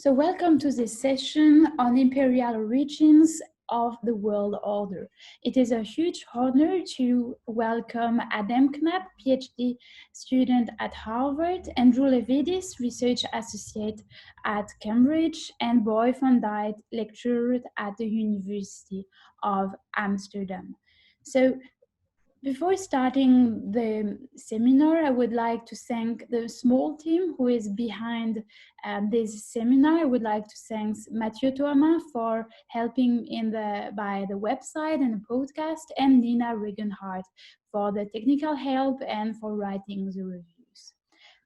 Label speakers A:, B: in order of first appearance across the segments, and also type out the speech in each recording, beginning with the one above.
A: So welcome to this session on imperial origins of the world order. It is a huge honor to welcome Adam Knapp, PhD student at Harvard, Andrew Levidis, research associate at Cambridge, and Boy van Dijk, lecturer at the University of Amsterdam. So before starting the seminar, I would like to thank the small team who is behind this seminar. I would like to thank Mathieu Thomas for helping by the website and the podcast, and Nina Regenhardt for the technical help and for writing the reviews.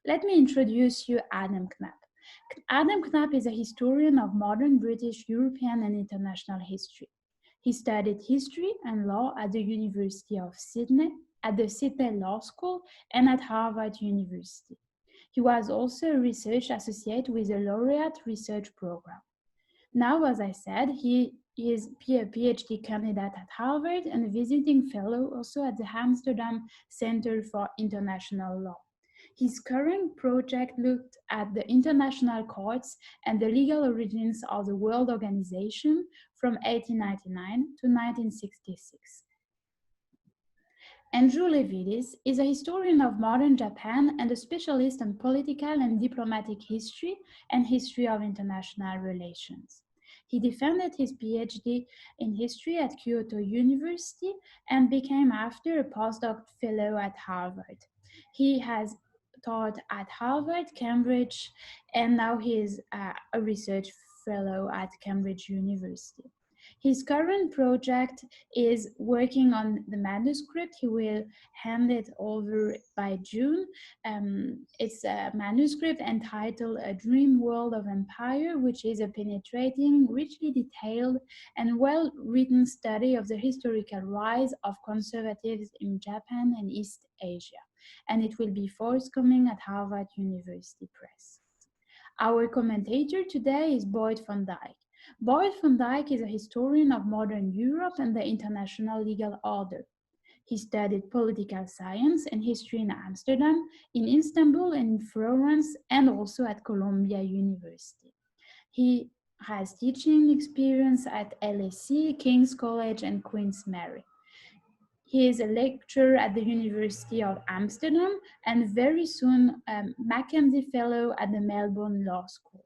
A: Let me introduce you Adam Knapp. Adam Knapp is a historian of modern British, European, and international history. He studied history and law at the University of Sydney, at the Sydney Law School, and at Harvard University. He was also a research associate with the Laureate Research Program. Now, as I said, he is a PhD candidate at Harvard and a visiting fellow also at the Amsterdam Center for International Law. His current project looked at the international courts and the legal origins of the World Organization from 1899 to 1966. Andrew Levidis is a historian of modern Japan and a specialist on political and diplomatic history and history of international relations. He defended his PhD in history at Kyoto University and became after a postdoc fellow at Harvard. He has taught at Harvard, Cambridge, and now he is a research fellow at Cambridge University. His current project is working on the manuscript. He will hand it over by June. It's a manuscript entitled A Dream World of Empire, which is a penetrating, richly detailed, and well-written study of the historical rise of conservatives in Japan and East Asia. And it will be forthcoming at Harvard University Press. Our commentator today is Boyd van Dijk. Boyd van Dijk is a historian of modern Europe and the international legal order. He studied political science and history in Amsterdam, in Istanbul, and in Florence, and also at Columbia University. He has teaching experience at LSE, King's College, and Queen's Mary. He is a lecturer at the University of Amsterdam and very soon Mackenzie Fellow at the Melbourne Law School.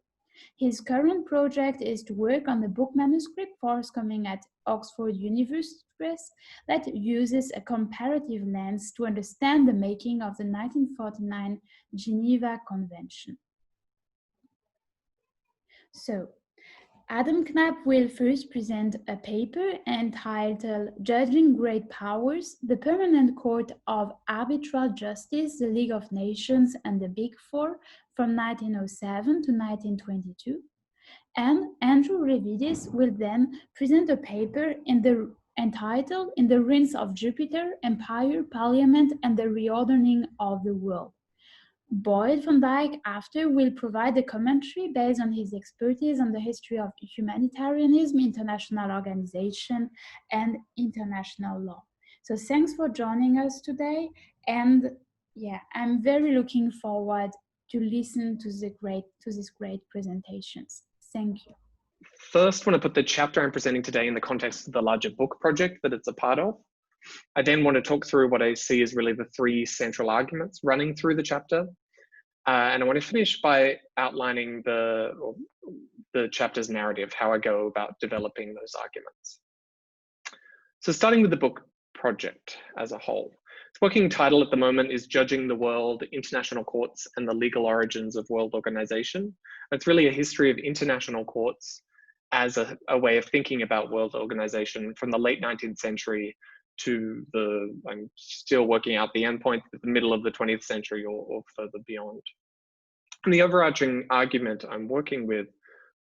A: His current project is to work on the book manuscript forthcoming at Oxford University Press that uses a comparative lens to understand the making of the 1949 Geneva Convention. So, Adam Knapp will first present a paper entitled Judging Great Powers, the Permanent Court of Arbitral Justice, the League of Nations, and the Big Four from 1907 to 1922. And Andrew Levidis will then present a paper entitled In the Reigns of Jupiter, Empire, Parliament, and the Reordering of the World. Boyd van Dijk after will provide a commentary based on his expertise on the history of humanitarianism, international organization, and international law. So thanks for joining us today. And yeah, I'm very looking forward to listen to these great presentations. Thank you.
B: First, I want to put the chapter I'm presenting today in the context of the larger book project that it's a part of. I then want to talk through what I see as really the three central arguments running through the chapter. And I want to finish by outlining the chapter's narrative, how I go about developing those arguments. So starting with the book project as a whole. Its working title at the moment is Judging the World, International Courts and the Legal Origins of World Organization. It's really a history of international courts as a way of thinking about world organization from the late 19th century to I'm still working out the endpoint at the middle of the 20th century or further beyond. And the overarching argument I'm working with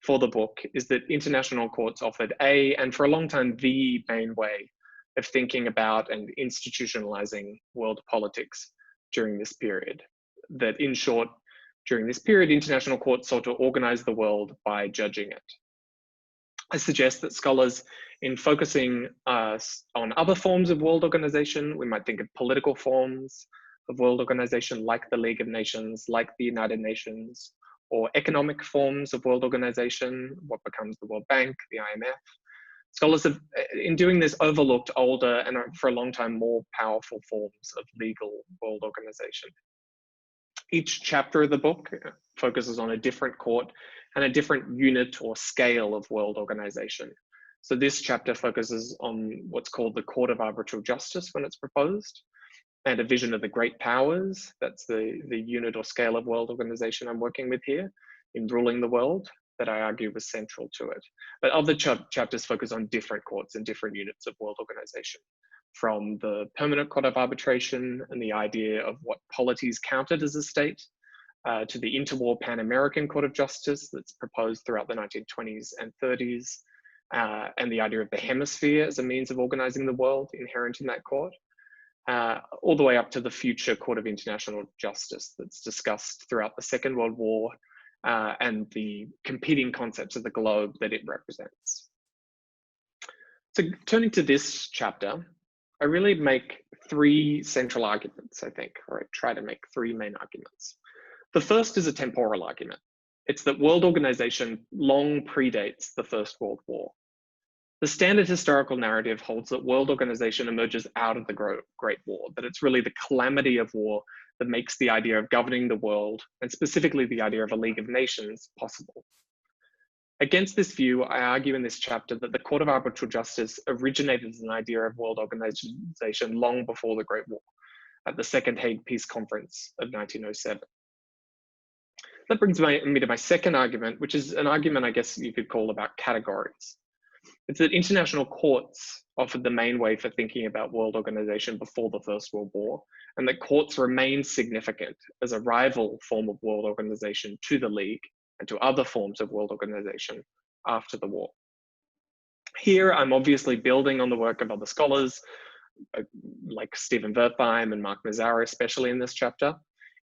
B: for the book is that international courts offered and for a long time, the main way of thinking about and institutionalizing world politics during this period. That in short, during this period, international courts sought to organize the world by judging it. I suggest that scholars, in focusing on other forms of world organization, we might think of political forms of world organization like the League of Nations, like the United Nations, or economic forms of world organization, what becomes the World Bank, the IMF. Scholars have, in doing this, overlooked older and for a long time more powerful forms of legal world organization. Each chapter of the book focuses on a different court and a different unit or scale of world organization. So this chapter focuses on what's called the Court of Arbitral Justice when it's proposed, and a vision of the great powers. That's the unit or scale of world organization I'm working with here in ruling the world, that I argue was central to it. But other chapters focus on different courts and different units of world organization, from the Permanent Court of Arbitration and the idea of what polities counted as a state, to the interwar Pan-American Court of Justice that's proposed throughout the 1920s and 30s, and the idea of the hemisphere as a means of organizing the world inherent in that court, all the way up to the future Court of International Justice that's discussed throughout the Second World War, and the competing concepts of the globe that it represents. So turning to this chapter, I really make three central arguments, I think, or I try to make three main arguments. The first is a temporal argument. It's that world organization long predates the First World War. The standard historical narrative holds that world organization emerges out of the Great War, that it's really the calamity of war that makes the idea of governing the world, and specifically the idea of a League of Nations, possible. Against this view, I argue in this chapter that the Court of Arbitral Justice originated as an idea of world organization long before the Great War, at the Second Hague Peace Conference of 1907. That brings me to my second argument, which is an argument I guess you could call about categories. It's that international courts offered the main way for thinking about world organization before the First World War, and that courts remain significant as a rival form of world organization to the League and to other forms of world organization after the war. Here, I'm obviously building on the work of other scholars, like Stephen Wertheim and Mark Mazzara, especially in this chapter,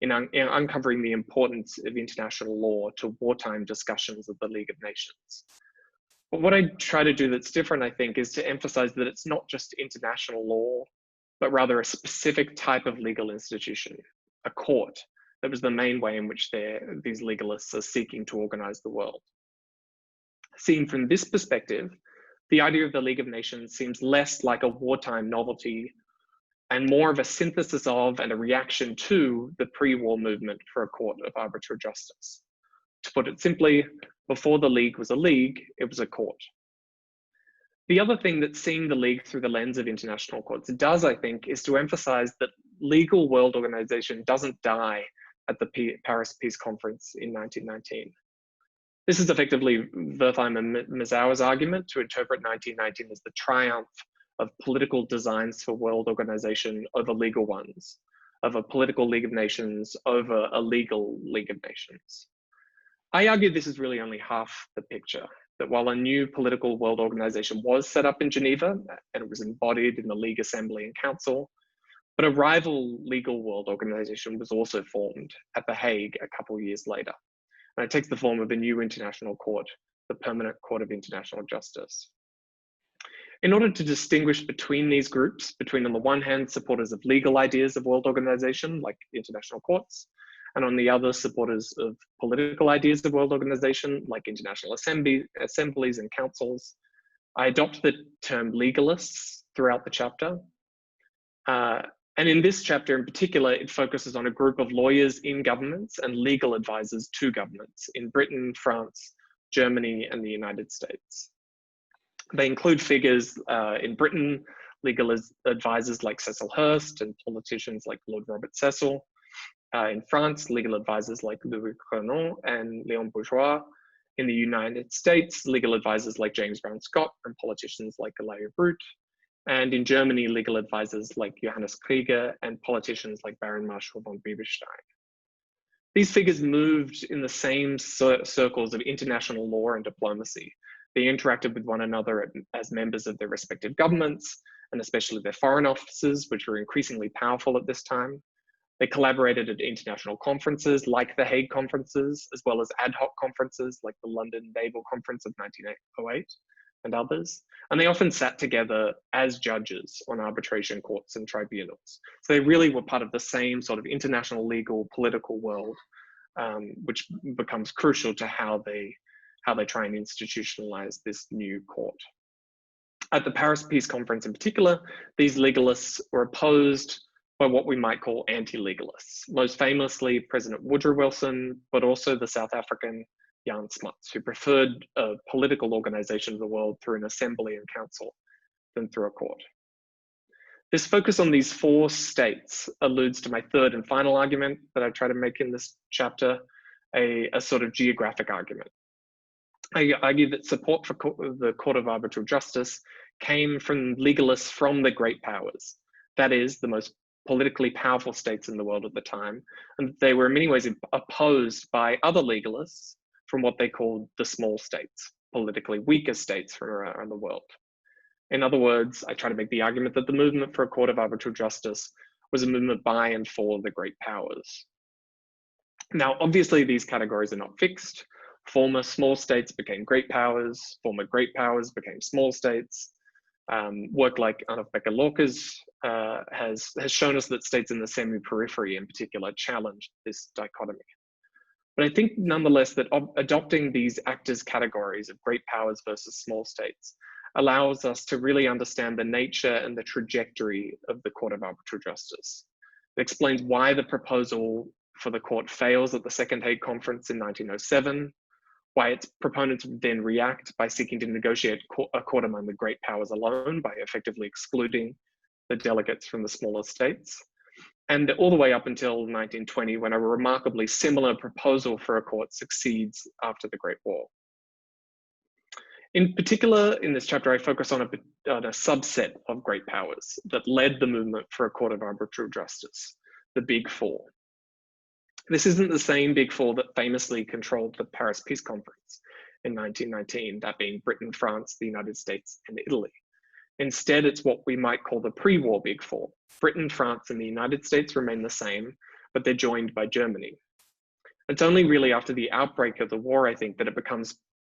B: in uncovering the importance of international law to wartime discussions of the League of Nations. But what I try to do that's different, I think, is to emphasize that it's not just international law, but rather a specific type of legal institution, a court, that was the main way in which these legalists are seeking to organize the world. Seen from this perspective, the idea of the League of Nations seems less like a wartime novelty and more of a synthesis of and a reaction to the pre-war movement for a court of arbitral justice. To put it simply, before the League was a league, it was a court. The other thing that seeing the League through the lens of international courts does, I think, is to emphasize that legal world organization doesn't die at the Paris Peace Conference in 1919. This is effectively Wertheim and Mazzara's argument to interpret 1919 as the triumph of political designs for world organization over legal ones, of a political League of Nations over a legal League of Nations. I argue this is really only half the picture, that while a new political world organization was set up in Geneva, and it was embodied in the League Assembly and Council, but a rival legal world organization was also formed at The Hague a couple of years later. And it takes the form of a new international court, the Permanent Court of International Justice. In order to distinguish between these groups, between on the one hand, supporters of legal ideas of world organization, like international courts, and on the other, supporters of political ideas of world organization, like international assemblies and councils, I adopt the term legalists throughout the chapter. And in this chapter in particular, it focuses on a group of lawyers in governments and legal advisors to governments in Britain, France, Germany, and the United States. They include figures in Britain, legal advisors like Cecil Hurst and politicians like Lord Robert Cecil. In France, legal advisors like Louis Renan and Léon Bourgeois. In the United States, legal advisors like James Brown Scott and politicians like Elia Root. And in Germany, legal advisors like Johannes Krieger and politicians like Baron Marshal von Bieberstein. These figures moved in the same circles of international law and diplomacy. They interacted with one another as members of their respective governments, and especially their foreign offices, which were increasingly powerful at this time. They collaborated at international conferences like the Hague conferences, as well as ad hoc conferences like the London Naval Conference of 1908 and others. And they often sat together as judges on arbitration courts and tribunals. So they really were part of the same sort of international legal political world which becomes crucial to how they try and institutionalize this new court. At the Paris Peace Conference in particular, these legalists were opposed by what we might call anti-legalists, most famously President Woodrow Wilson, but also the South African Jan Smuts, who preferred a political organization of the world through an assembly and council than through a court. This focus on these 4 states alludes to my third and final argument that I try to make in this chapter, a sort of geographic argument. I argue that support for the Court of Arbitral Justice came from legalists from the great powers, that is, the most politically powerful states in the world at the time, and they were in many ways opposed by other legalists from what they called the small states, politically weaker states from around the world. In other words, I try to make the argument that the movement for a Court of Arbitral Justice was a movement by and for the great powers. Now, obviously, these categories are not fixed. Former small states became great powers, former great powers became small states. Work like Arnold Becker-Lorca's has shown us that states in the semi-periphery in particular challenged this dichotomy. But I think nonetheless that adopting these actors categories of great powers versus small states allows us to really understand the nature and the trajectory of the Court of Arbitral Justice. It explains why the proposal for the court fails at the Second Hague Conference in 1907, why its proponents would then react by seeking to negotiate a court among the great powers alone by effectively excluding the delegates from the smaller states, and all the way up until 1920, when a remarkably similar proposal for a court succeeds after the Great War. In particular, in this chapter, I focus on a subset of great powers that led the movement for a Court of Arbitral Justice, the Big Four. This isn't the same Big Four that famously controlled the Paris Peace Conference in 1919, that being Britain, France, the United States, and Italy. Instead, it's what we might call the pre-war Big Four. Britain, France, and the United States remain the same, but they're joined by Germany. It's only really after the outbreak of the war, I think, that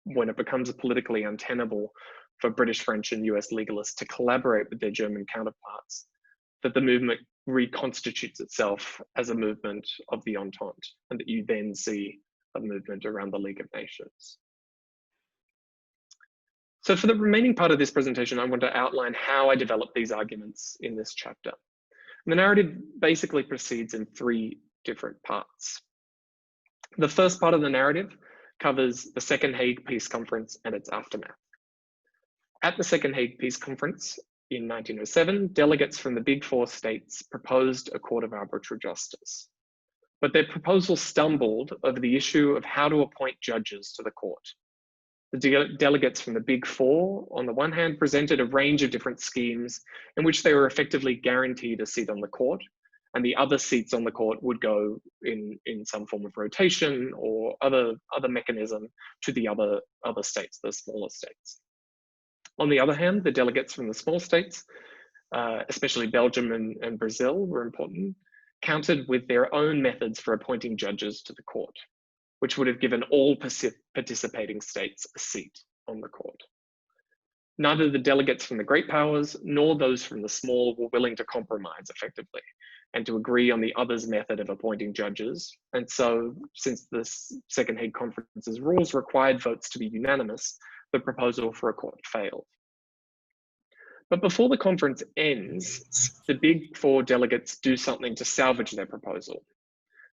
B: when it becomes politically untenable for British, French, and US legalists to collaborate with their German counterparts, that the movement reconstitutes itself as a movement of the Entente, and that you then see a movement around the League of Nations. So for the remaining part of this presentation, I want to outline how I develop these arguments in this chapter. And the narrative basically proceeds in 3 different parts. The first part of the narrative covers the Second Hague Peace Conference and its aftermath. At the Second Hague Peace Conference in 1907, delegates from the Big Four states proposed a Court of Arbitral Justice. But their proposal stumbled over the issue of how to appoint judges to the court. The delegates from the Big Four, on the one hand, presented a range of different schemes in which they were effectively guaranteed a seat on the court, and the other seats on the court would go in some form of rotation or other mechanism to the other states, the smaller states. On the other hand, the delegates from the small states, especially Belgium and Brazil were important, countered with their own methods for appointing judges to the court, which would have given all participating states a seat on the court. Neither the delegates from the great powers nor those from the small were willing to compromise effectively and to agree on the other's method of appointing judges. And so, since the Second Hague Conference's rules required votes to be unanimous, the proposal for a court failed. But before the conference ends, the Big Four delegates do something to salvage their proposal.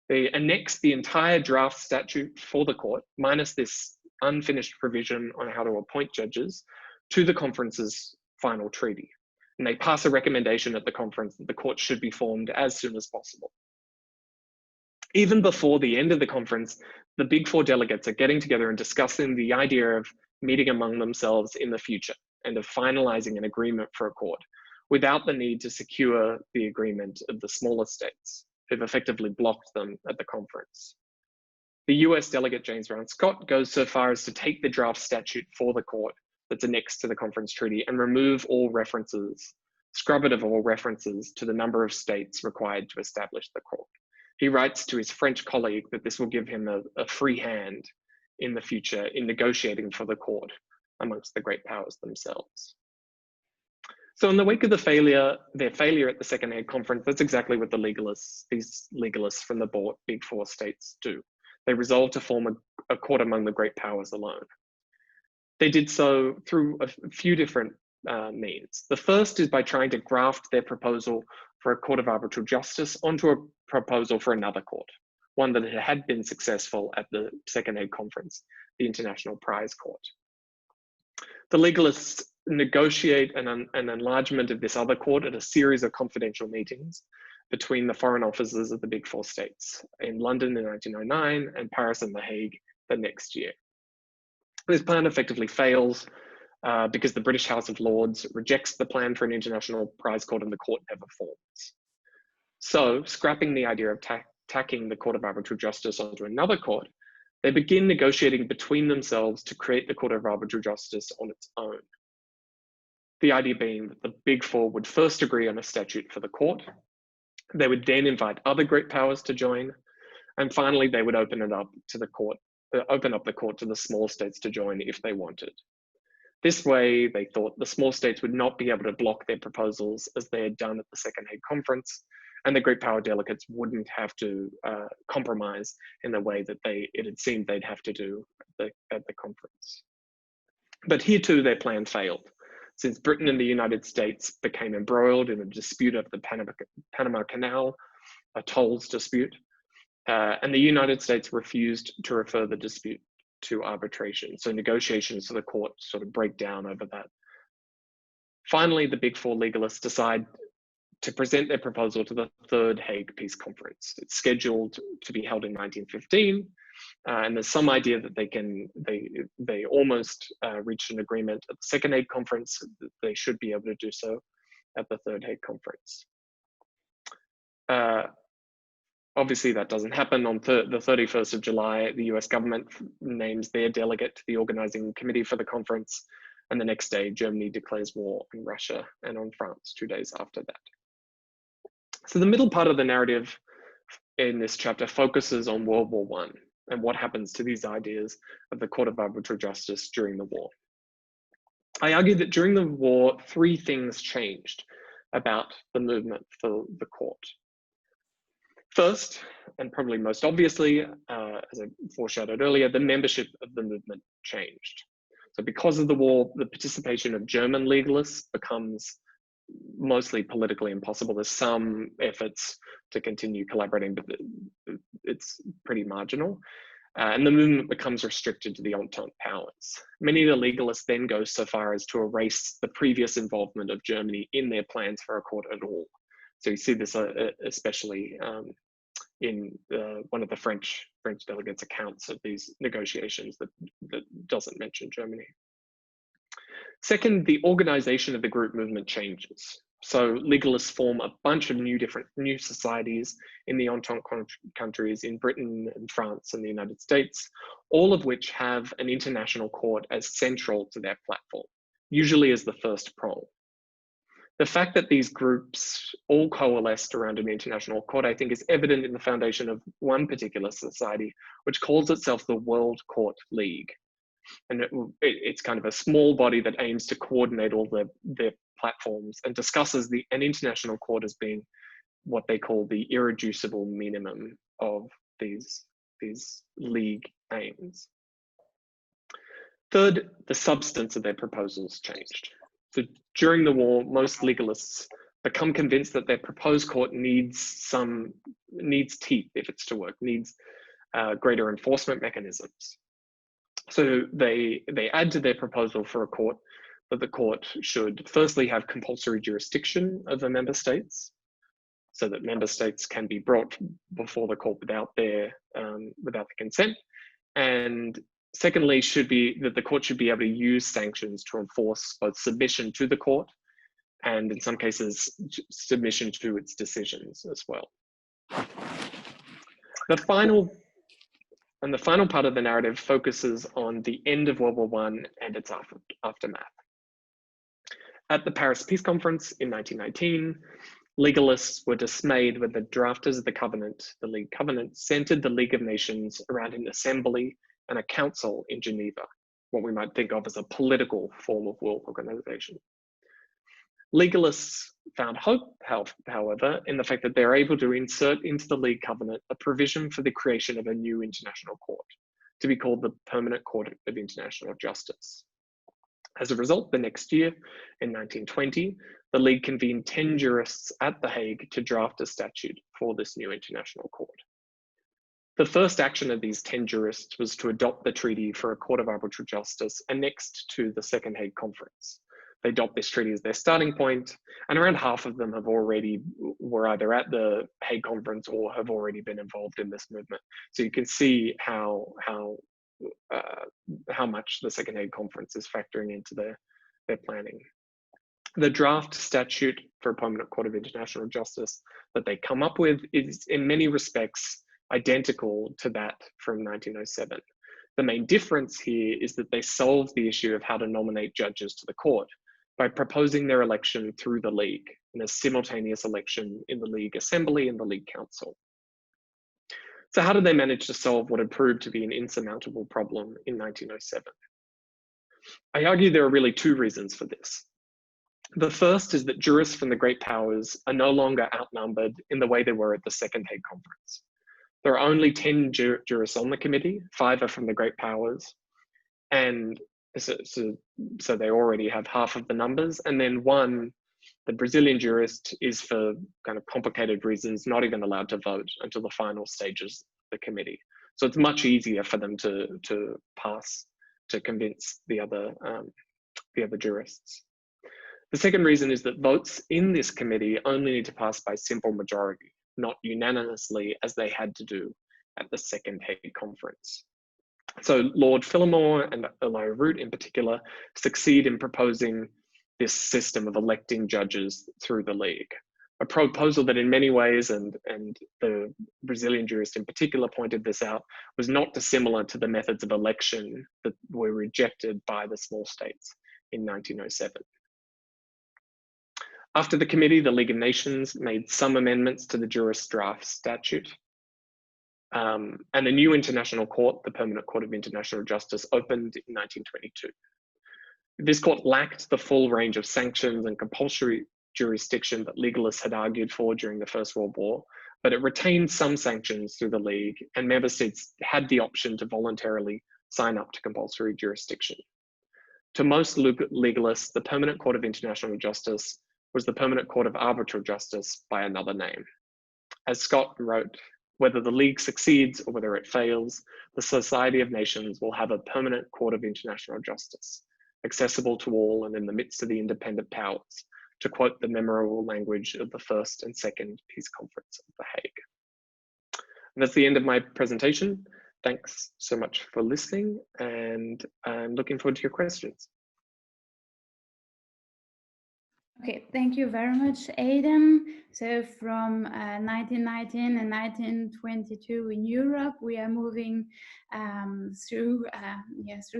B: They annex the entire draft statute for the court, minus this unfinished provision on how to appoint judges, to the conference's final treaty. And they pass a recommendation at the conference that the court should be formed as soon as possible. Even before the end of the conference, the Big Four delegates are getting together and discussing the idea of meeting among themselves in the future and of finalizing an agreement for a court without the need to secure the agreement of the smaller states who've effectively blocked them at the conference. The US delegate James Brown Scott goes so far as to take the draft statute for the court that's annexed to the conference treaty and remove all references, scrub it of all references to the number of states required to establish the court. He writes to his French colleague that this will give him a free hand in the future in negotiating for the court amongst the great powers themselves. So in the wake of their failure at the Second Hague Conference, that's exactly what these legalists from the Big Four states do. they resolved to form a court among the great powers alone. They did so through a few different means. The first is by trying to graft their proposal for a court of arbitral justice onto a proposal for another court, one that had been successful at the Second Hague Conference, the International Prize Court. The legalists negotiate an enlargement of this other court at a series of confidential meetings between the foreign officers of the Big Four states in London in 1909 and Paris and The Hague the next year. This plan effectively fails because the British House of Lords rejects the plan for an international prize court and the court never forms. So, scrapping the idea of tacking the Court of Arbitral Justice onto another court, they begin negotiating between themselves to create the Court of Arbitral Justice on its own. The idea being that the Big Four would first agree on a statute for the court, they would then invite other great powers to join, and finally they would open it up to the court, open up the court to the small states to join if they wanted. This way, they thought the small states would not be able to block their proposals as they had done at the Second Hague Conference, and the great power delegates wouldn't have to compromise in the way that it had seemed they'd have to do at the conference. But here too, their plan failed, since Britain and the United States became embroiled in a dispute of the Panama Canal, a tolls dispute, and the United States refused to refer the dispute to arbitration. So negotiations to the court sort of break down over that. Finally, the Big Four legalists decide to present their proposal to the Third Hague Peace Conference. It's scheduled to be held in 1915, and there's some idea that they almost reached an agreement at the Second Hague Conference. They should be able to do so at the Third Hague Conference. Obviously, that doesn't happen. On the 31st of July, the US government names their delegate to the organizing committee for the conference, and the next day, Germany declares war on Russia and on France 2 days after that. So the middle part of the narrative in this chapter focuses on World War I and what happens to these ideas of the Court of Arbitral Justice during the war. I argue that during the war, three things changed about the movement for the court. First, and probably most obviously, as I foreshadowed earlier, the membership of the movement changed. So because of the war, the participation of German legalists becomes mostly politically impossible. There's some efforts to continue collaborating, but it's pretty marginal. And the movement becomes restricted to the Entente powers. Many of the legalists then go so far as to erase the previous involvement of Germany in their plans for a court at all. So you see this especially in one of the French delegates' accounts of these negotiations that doesn't mention Germany. Second, the organization of the group movement changes. So legalists form a bunch of new societies in the Entente countries, in Britain and France and the United States, all of which have an international court as central to their platform, usually as the first prong. The fact that these groups all coalesced around an international court, I think, is evident in the foundation of one particular society, which calls itself the World Court League. And it's kind of a small body that aims to coordinate all their platforms and discusses an international court as being what they call the irreducible minimum of these league aims. Third, the substance of their proposals changed. So during the war, most legalists become convinced that their proposed court needs teeth if it's to work, needs greater enforcement mechanisms. So they add to their proposal for a court that the court should firstly have compulsory jurisdiction over member states, so that member states can be brought before the court without the consent, and secondly, that the court should be able to use sanctions to enforce both submission to the court and in some cases submission to its decisions as well. The final part of the narrative focuses on the end of World War I and its aftermath. At the Paris Peace Conference in 1919, legalists were dismayed when the drafters of the League Covenant centered the League of Nations around an assembly and a council in Geneva, what we might think of as a political form of world organization. Legalists found hope, however, in the fact that they're able to insert into the League Covenant a provision for the creation of a new international court, to be called the Permanent Court of International Justice. As a result, the next year, in 1920, the League convened 10 jurists at The Hague to draft a statute for this new international court. The first action of these 10 jurists was to adopt the treaty for a court of arbitral justice annexed to the Second Hague Conference. They adopt this treaty as their starting point, and around half of them were either at the Hague Conference or have already been involved in this movement. So you can see how much the Second Hague Conference is factoring into their planning. The draft statute for a permanent court of international justice that they come up with is in many respects identical to that from 1907. The main difference here is that they solve the issue of how to nominate judges to the court by proposing their election through the League in a simultaneous election in the League Assembly and the League Council. So how did they manage to solve what had proved to be an insurmountable problem in 1907? I argue there are really two reasons for this. The first is that jurists from the great powers are no longer outnumbered in the way they were at the Second Hague Conference. There are only 10 jurists on the committee, 5 are from the great powers, and so they already have half of the numbers, and then one, the Brazilian jurist, is for kind of complicated reasons not even allowed to vote until the final stages of the committee. So it's much easier for them to pass, to convince the other jurists. The second reason is that votes in this committee only need to pass by simple majority, not unanimously as they had to do at the Second Hague Conference. So Lord Phillimore and Elihu Root in particular succeed in proposing this system of electing judges through the League, a proposal that in many ways, and the Brazilian jurist in particular pointed this out, was not dissimilar to the methods of election that were rejected by the small states in 1907. After the committee, the League of Nations made some amendments to the jurist draft statute, and a new international court, the Permanent Court of International Justice, opened in 1922. This court lacked the full range of sanctions and compulsory jurisdiction that legalists had argued for during the First World War, but it retained some sanctions through the League, and member states had the option to voluntarily sign up to compulsory jurisdiction. To most legalists, the Permanent Court of International Justice was the Permanent Court of Arbitral Justice by another name. As Scott wrote, whether the League succeeds or whether it fails, the Society of Nations will have a Permanent Court of International Justice, accessible to all and in the midst of the independent powers, to quote the memorable language of the First and Second Peace Conference of The Hague. And that's the end of my presentation. Thanks so much for listening, and I'm looking forward to your questions.
A: Okay, thank you very much, Aidan. So from 1919 and 1922 in Europe, we are moving through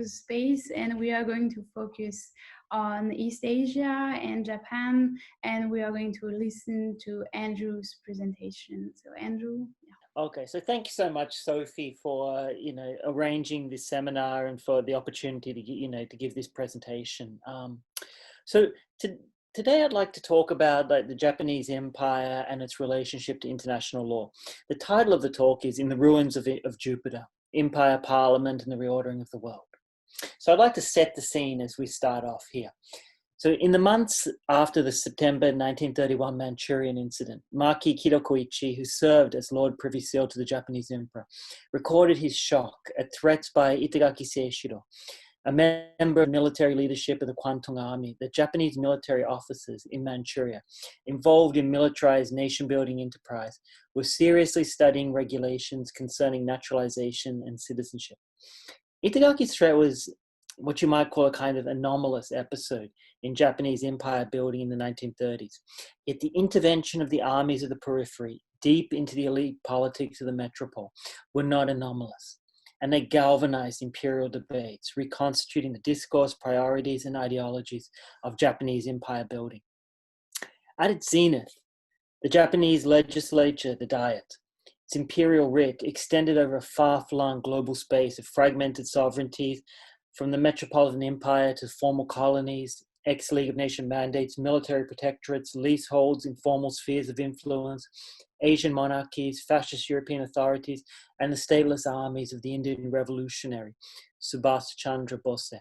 A: space, and we are going to focus on East Asia and Japan, and we are going to listen to Andrew's presentation. So Andrew. Yeah.
C: Okay, so thank you so much, Sophie, for arranging this seminar and for the opportunity to to give this presentation. Today I'd like to talk about the Japanese Empire and its relationship to international law. The title of the talk is In the Ruins of Jupiter, Empire, Parliament, and the Reordering of the World. So I'd like to set the scene as we start off here. So in the months after the September 1931 Manchurian incident, Maki Kidokoichi, who served as Lord Privy Seal to the Japanese Emperor, recorded his shock at threats by Itagaki Seishiro, a member of military leadership of the Kwantung Army, that Japanese military officers in Manchuria involved in militarized nation-building enterprise were seriously studying regulations concerning naturalization and citizenship. Itagaki's threat was what you might call a kind of anomalous episode in Japanese empire building in the 1930s. Yet the intervention of the armies of the periphery, deep into the elite politics of the metropole, were not anomalous. And they galvanized imperial debates, reconstituting the discourse, priorities, and ideologies of Japanese empire building. At its zenith, the Japanese legislature, the Diet, its imperial writ extended over a far-flung global space of fragmented sovereignties, from the metropolitan empire to formal colonies, ex-League of Nations mandates, military protectorates, leaseholds, informal spheres of influence, Asian monarchies, fascist European authorities, and the stateless armies of the Indian revolutionary, Subhas Chandra Bose.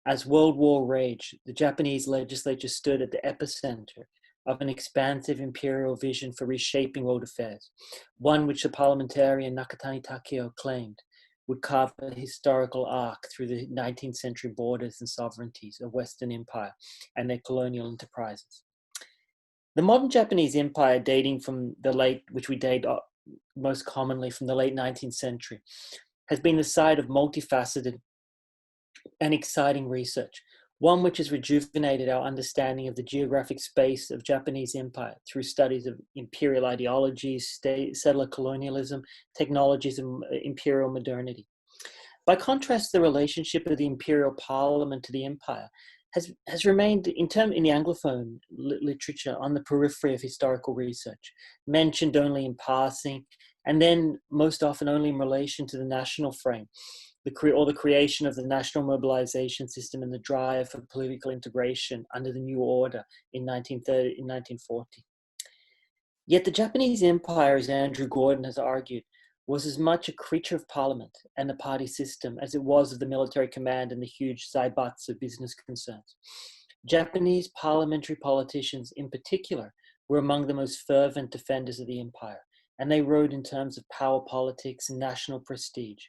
C: As World War raged, the Japanese legislature stood at the epicenter of an expansive imperial vision for reshaping world affairs, one which the parliamentarian Nakatani Takeo claimed would carve a historical arc through the 19th century borders and sovereignties of Western Empire and their colonial enterprises. The modern Japanese empire, dating from the late, which we date most commonly from the late 19th century, has been the site of multifaceted and exciting research, one which has rejuvenated our understanding of the geographic space of Japanese empire through studies of imperial ideologies, settler colonialism, technologies, and imperial modernity. By contrast, the relationship of the imperial parliament to the empire has remained, in the Anglophone literature, on the periphery of historical research, mentioned only in passing, and then most often only in relation to the national frame, the creation of the national mobilization system and the drive for political integration under the new order in 1940. Yet the Japanese empire, as Andrew Gordon has argued, was as much a creature of parliament and the party system as it was of the military command and the huge zaibatsu business concerns. Japanese parliamentary politicians in particular were among the most fervent defenders of the empire, and they wrote in terms of power politics and national prestige,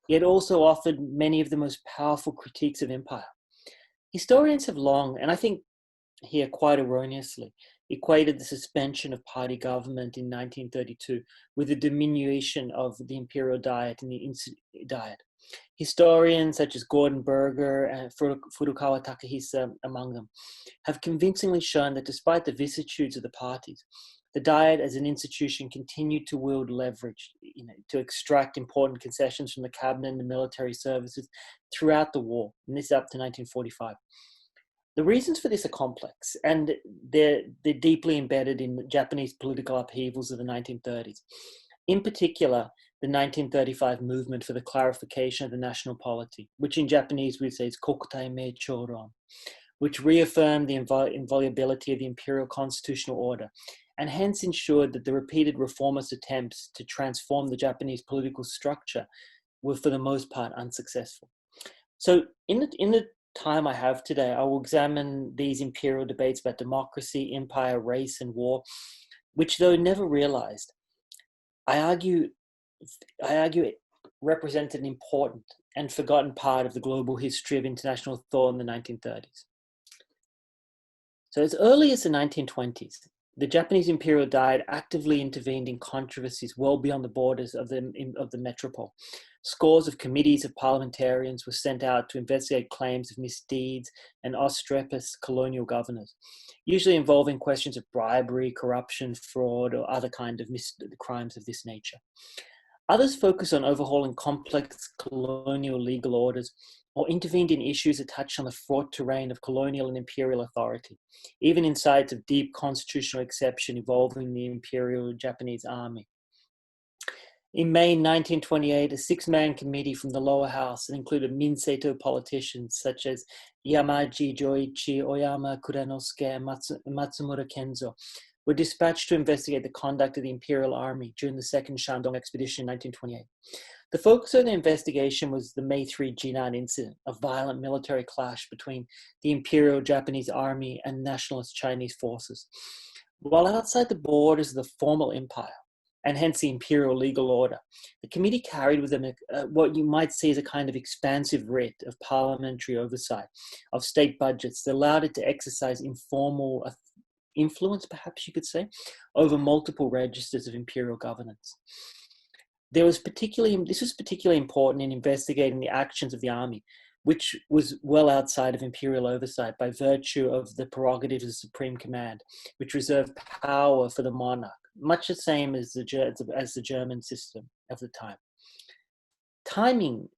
C: yet also offered many of the most powerful critiques of empire. Historians have long, and I think here quite erroneously, equated the suspension of party government in 1932 with the diminution of the imperial diet and the diet. Historians such as Gordon Berger and Furukawa Takahisa, among them, have convincingly shown that despite the vicissitudes of the parties, the Diet as an institution continued to wield leverage, to extract important concessions from the cabinet and the military services throughout the war, and this up to 1945. The reasons for this are complex, and they're deeply embedded in Japanese political upheavals of the 1930s. In particular, the 1935 movement for the clarification of the national polity, which in Japanese we say is Kokutai Meichoron, which reaffirmed the inviolability of the imperial constitutional order, and hence ensured that the repeated reformist attempts to transform the Japanese political structure were for the most part unsuccessful. So in the time I have today, I will examine these imperial debates about democracy, empire, race, and war, which, though never realized, I argue it represented an important and forgotten part of the global history of international thought in the 1930s. So as early as the 1920s, the Japanese imperial diet actively intervened in controversies well beyond the borders of the metropole. Scores of committees of parliamentarians were sent out to investigate claims of misdeeds and obstreperous colonial governors, usually involving questions of bribery, corruption, fraud, or other kind of crimes of this nature. Others focused on overhauling complex colonial legal orders or intervened in issues that touched on the fraught terrain of colonial and imperial authority, even in sites of deep constitutional exception involving the Imperial Japanese Army. In May 1928, a six-man committee from the lower house that included Minseito politicians such as Yamaji Joichi, Oyama Kuranosuke, and Matsumura Kenzo were dispatched to investigate the conduct of the Imperial Army during the Second Shandong Expedition in 1928. The focus of the investigation was the May 3 Jinan incident, a violent military clash between the Imperial Japanese Army and nationalist Chinese forces. While outside the borders of the formal empire, and hence the imperial legal order, the committee carried with them what you might see as a kind of expansive writ of parliamentary oversight of state budgets that allowed it to exercise informal influence, perhaps you could say, over multiple registers of imperial governance. This was particularly important in investigating the actions of the army, which was well outside of imperial oversight by virtue of the prerogatives of supreme command, which reserved power for the monarch, much the same as the German system of the time. Timing,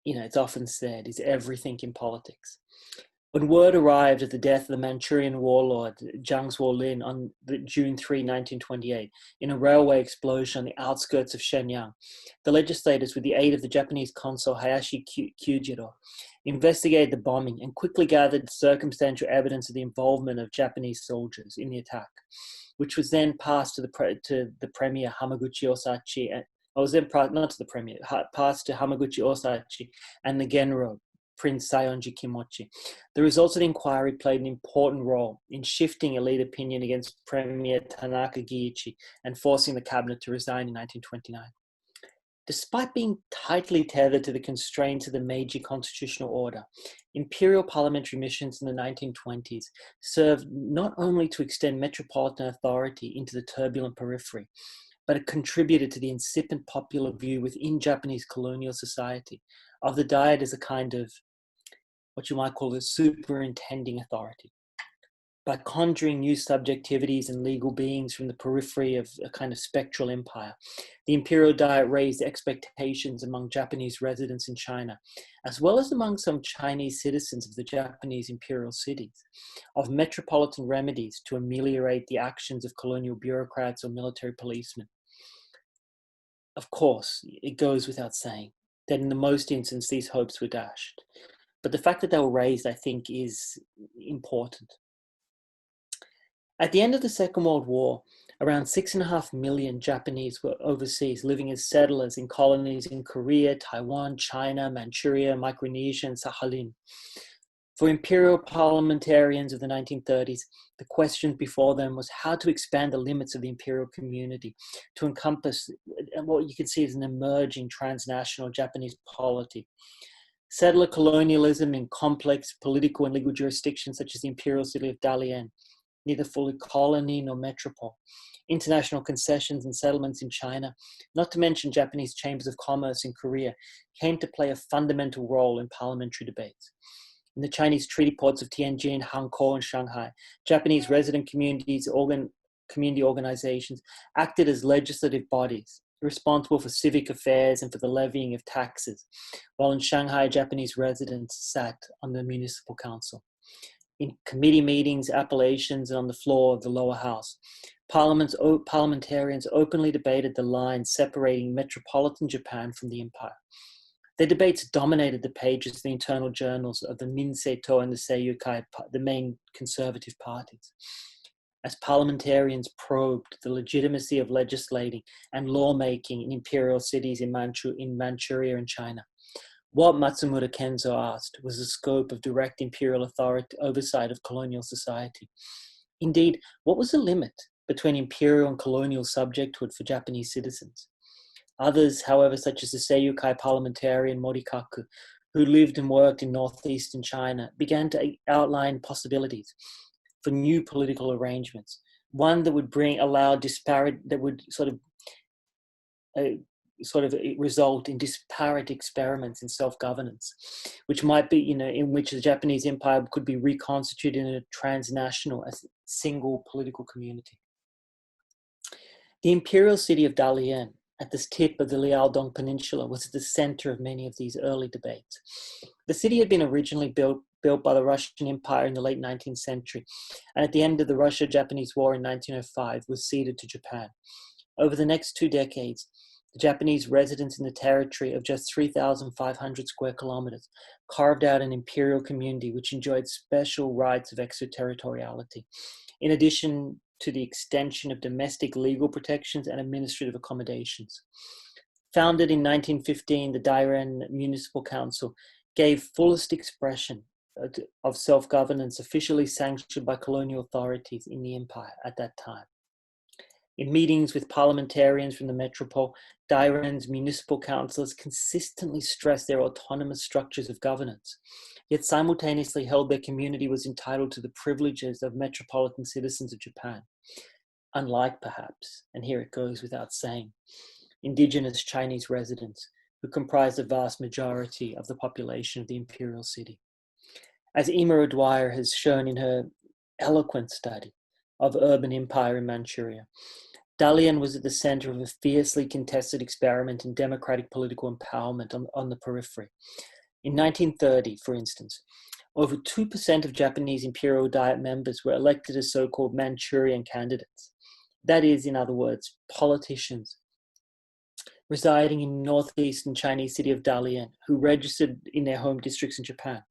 C: it's often said, is everything in politics. When word arrived of the death of the Manchurian warlord Jiang Zuolin on June 3, 1928, in a railway explosion on the outskirts of Shenyang, the legislators, with the aid of the Japanese consul Hayashi Kyujiro, investigated the bombing, and quickly gathered circumstantial evidence of the involvement of Japanese soldiers in the attack, which was then passed to the premier Hamaguchi Osachi, and passed to Hamaguchi Osachi and the Genro, Prince Sayonji Kimochi. The results of the inquiry played an important role in shifting elite opinion against Premier Tanaka Giichi and forcing the cabinet to resign in 1929. Despite being tightly tethered to the constraints of the Meiji constitutional order, imperial parliamentary missions in the 1920s served not only to extend metropolitan authority into the turbulent periphery, but it contributed to the incipient popular view within Japanese colonial society of the Diet as a kind of what you might call a superintending authority. By conjuring new subjectivities and legal beings from the periphery of a kind of spectral empire, the imperial diet raised expectations among Japanese residents in China, as well as among some Chinese citizens of the Japanese imperial cities, of metropolitan remedies to ameliorate the actions of colonial bureaucrats or military policemen. Of course, it goes without saying that in the most instances these hopes were dashed, but the fact that they were raised, I think, is important. At the end of the Second World War, around 6.5 million Japanese were overseas, living as settlers in colonies in Korea, Taiwan, China, Manchuria, Micronesia, and Sakhalin. For imperial parliamentarians of the 1930s, the question before them was how to expand the limits of the imperial community to encompass what you could see as an emerging transnational Japanese polity. Settler colonialism in complex political and legal jurisdictions such as the imperial city of Dalian, neither fully colony nor metropole, international concessions and settlements in China, not to mention Japanese chambers of commerce in Korea, came to play a fundamental role in parliamentary debates. In the Chinese treaty ports of Tianjin, Hankou, and Shanghai, Japanese resident community organizations acted as legislative bodies, responsible for civic affairs and for the levying of taxes, while in Shanghai, Japanese residents sat on the municipal council. In committee meetings, appellations, and on the floor of the lower house, parliamentarians openly debated the lines separating metropolitan Japan from the empire. Their debates dominated the pages of the internal journals of the Minseito and the Seiyukai, the main conservative parties. As parliamentarians probed the legitimacy of legislating and lawmaking in imperial cities in Manchuria and China, what Matsumura Kenzo asked was the scope of direct imperial authority oversight of colonial society. Indeed, what was the limit between imperial and colonial subjecthood for Japanese citizens? Others, however, such as the Seiyukai parliamentarian Morikaku, who lived and worked in northeastern China, began to outline possibilities for new political arrangements, one that would result in disparate experiments in self-governance, which might be, in which the Japanese empire could be reconstituted in a transnational, a single political community. The imperial city of Dalian, at the tip of the Liaodong Peninsula, was at the center of many of these early debates. The city had been originally built by the Russian Empire in the late 19th century, and at the end of the Russia-Japanese War in 1905 was ceded to Japan. Over the next 2 decades, the Japanese residents in the territory of just 3,500 square kilometers carved out an imperial community which enjoyed special rights of extraterritoriality, in addition to the extension of domestic legal protections and administrative accommodations. Founded in 1915, the Dairen Municipal Council gave fullest expression of self-governance officially sanctioned by colonial authorities in the empire at that time. In meetings with parliamentarians from the metropole, Dairen's municipal councillors consistently stressed their autonomous structures of governance, yet simultaneously held their community was entitled to the privileges of metropolitan citizens of Japan. Unlike, perhaps, and here it goes without saying, indigenous Chinese residents who comprised the vast majority of the population of the imperial city. As Ima O'Dwyer has shown in her eloquent study of urban empire in Manchuria, Dalian was at the center of a fiercely contested experiment in democratic political empowerment on the periphery. In 1930, for instance, over 2% of Japanese imperial diet members were elected as so-called Manchurian candidates. That is, in other words, politicians residing in northeastern Chinese city of Dalian, who registered in their home districts in Japan.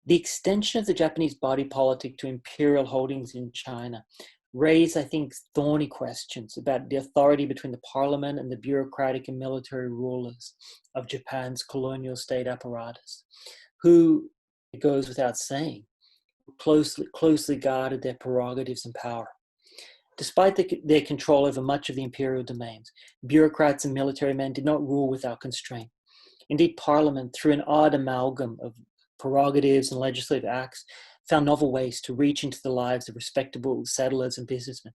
C: The extension of the Japanese body politic to imperial holdings in China raised, I think, thorny questions about the authority between the parliament and the bureaucratic and military rulers of Japan's colonial state apparatus, who, it goes without saying, closely guarded their prerogatives and power. Despite their control over much of the imperial domains, bureaucrats and military men did not rule without constraint. Indeed, Parliament, through an odd amalgam of prerogatives and legislative acts, found novel ways to reach into the lives of respectable settlers and businessmen,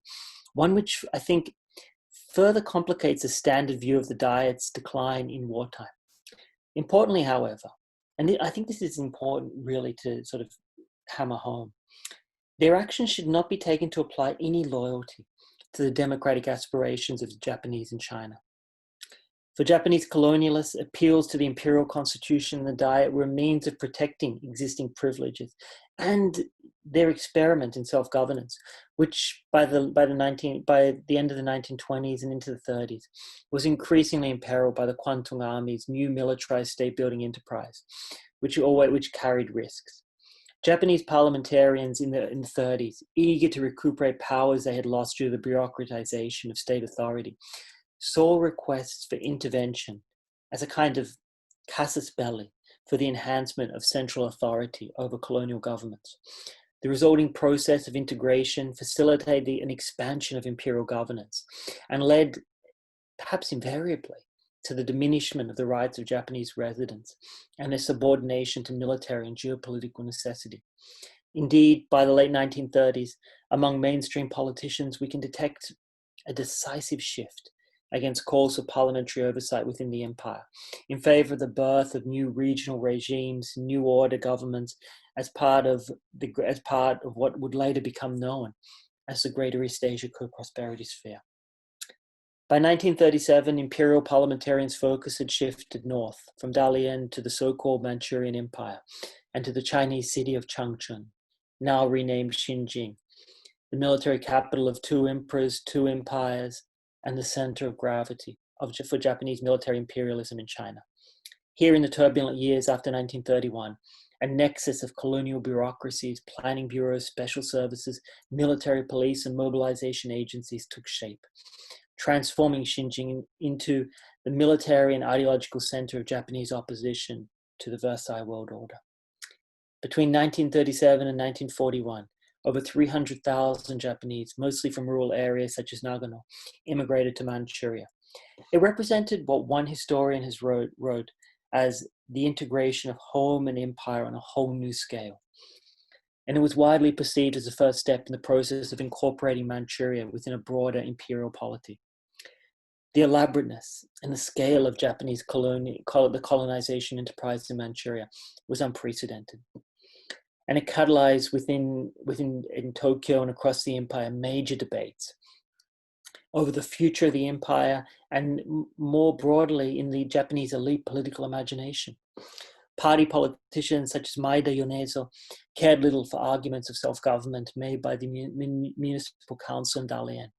C: one which I think further complicates the standard view of the Diet's decline in wartime. Importantly, however, and I think this is important really to sort of hammer home, their actions should not be taken to apply any loyalty to the democratic aspirations of the Japanese in China. For Japanese colonialists, appeals to the imperial constitution and the Diet were a means of protecting existing privileges and their experiment in self-governance, which by the end of the 1920s and into the 30s was increasingly imperiled by the Kwantung Army's new militarized state-building enterprise, which carried risks. Japanese parliamentarians in the 30s, eager to recuperate powers they had lost due to the bureaucratization of state authority, saw requests for intervention as a kind of casus belli for the enhancement of central authority over colonial governments. The resulting process of integration facilitated an expansion of imperial governance and led, perhaps invariably, to the diminishment of the rights of Japanese residents and their subordination to military and geopolitical necessity. Indeed, by the late 1930s, among mainstream politicians, we can detect a decisive shift against calls for parliamentary oversight within the empire, in favor of the birth of new regional regimes, new order governments, as part of what would later become known as the Greater East Asia Co-Prosperity Sphere. By 1937, imperial parliamentarians' focus had shifted north, from Dalian to the so-called Manchurian Empire, and to the Chinese city of Changchun, now renamed Xinjing, the military capital of two emperors, two empires, and the center of gravity for Japanese military imperialism in China. Here in the turbulent years after 1931, a nexus of colonial bureaucracies, planning bureaus, special services, military police, and mobilization agencies took shape, transforming Xinjiang into the military and ideological center of Japanese opposition to the Versailles World Order. Between 1937 and 1941, over 300,000 Japanese, mostly from rural areas such as Nagano, immigrated to Manchuria. It represented what one historian has wrote as the integration of home and empire on a whole new scale. And it was widely perceived as the first step in the process of incorporating Manchuria within a broader imperial polity. The elaborateness and the scale of Japanese the colonization enterprise in Manchuria was unprecedented. And it catalyzed in Tokyo and across the empire major debates over the future of the empire and more broadly in the Japanese elite political imagination. Party politicians such as Maeda Yonezo cared little for arguments of self-government made by the municipal council in Dalian.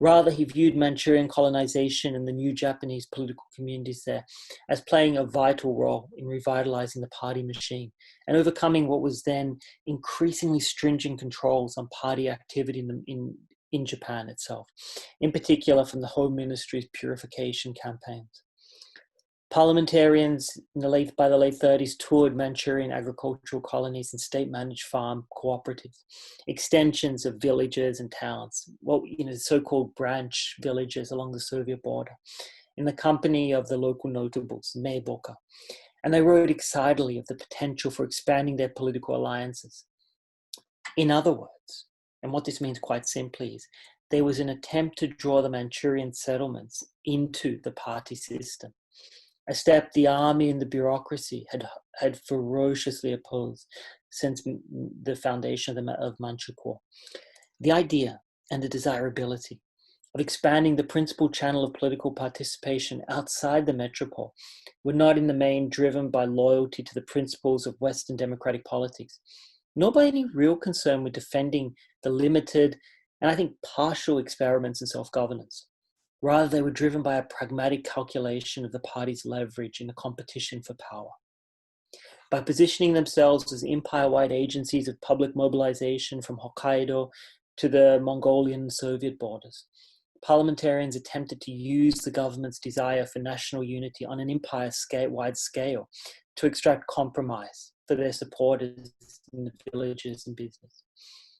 C: Rather, he viewed Manchurian colonization and the new Japanese political communities there as playing a vital role in revitalizing the party machine and overcoming what was then increasingly stringent controls on party activity in Japan itself, in particular from the Home Ministry's purification campaigns. Parliamentarians by the late 30s toured Manchurian agricultural colonies and state-managed farm cooperatives, extensions of villages and towns, so-called branch villages along the Soviet border, in the company of the local notables, Meiboka. And they wrote excitedly of the potential for expanding their political alliances. In other words, and what this means quite simply is, there was an attempt to draw the Manchurian settlements into the party system, a step the army and the bureaucracy had ferociously opposed since the foundation of Manchukuo. The idea and the desirability of expanding the principal channel of political participation outside the metropole were not in the main driven by loyalty to the principles of Western democratic politics, nor by any real concern with defending the limited and I think partial experiments in self-governance. Rather, they were driven by a pragmatic calculation of the party's leverage in the competition for power. By positioning themselves as empire-wide agencies of public mobilization from Hokkaido to the Mongolian and Soviet borders, parliamentarians attempted to use the government's desire for national unity on an empire-wide scale to extract compromise for their supporters in the villages and business.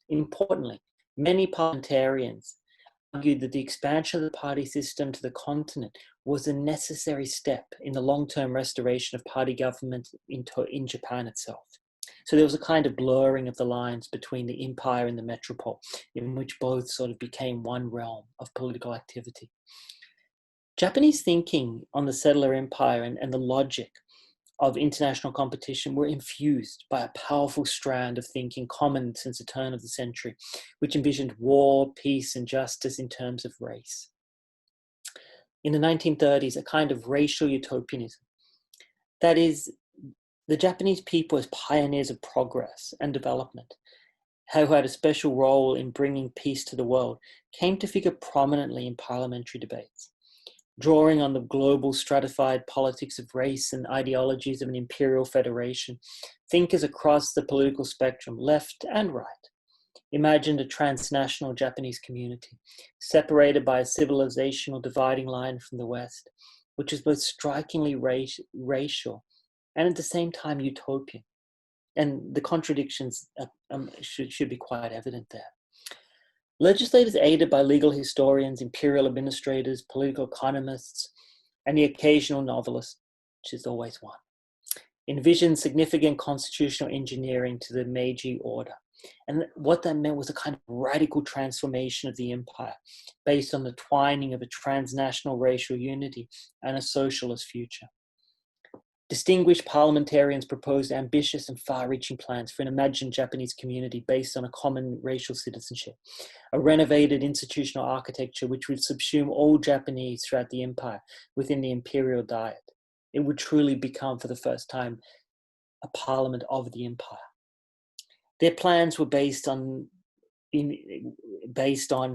C: Importantly, many parliamentarians argued that the expansion of the party system to the continent was a necessary step in the long-term restoration of party government in Japan itself. So there was a kind of blurring of the lines between the empire and the metropole, in which both sort of became one realm of political activity. Japanese thinking on the settler empire and the logic of international competition were infused by a powerful strand of thinking common since the turn of the century, which envisioned war, peace, and justice in terms of race. In the 1930s, a kind of racial utopianism, that is, the Japanese people as pioneers of progress and development, who had a special role in bringing peace to the world, came to figure prominently in parliamentary debates. Drawing on the global stratified politics of race and ideologies of an imperial federation, thinkers across the political spectrum, left and right, imagined a transnational Japanese community, separated by a civilizational dividing line from the West, which is both strikingly racial and at the same time utopian. And the contradictions should be quite evident there. Legislators aided by legal historians, imperial administrators, political economists, and the occasional novelist, which is always one, envisioned significant constitutional engineering to the Meiji order. And what that meant was a kind of radical transformation of the empire based on the twining of a transnational racial unity and a socialist future. Distinguished parliamentarians proposed ambitious and far-reaching plans for an imagined Japanese community based on a common racial citizenship, a renovated institutional architecture which would subsume all Japanese throughout the empire within the imperial diet. It would truly become, for the first time, a parliament of the empire. Their plans were based on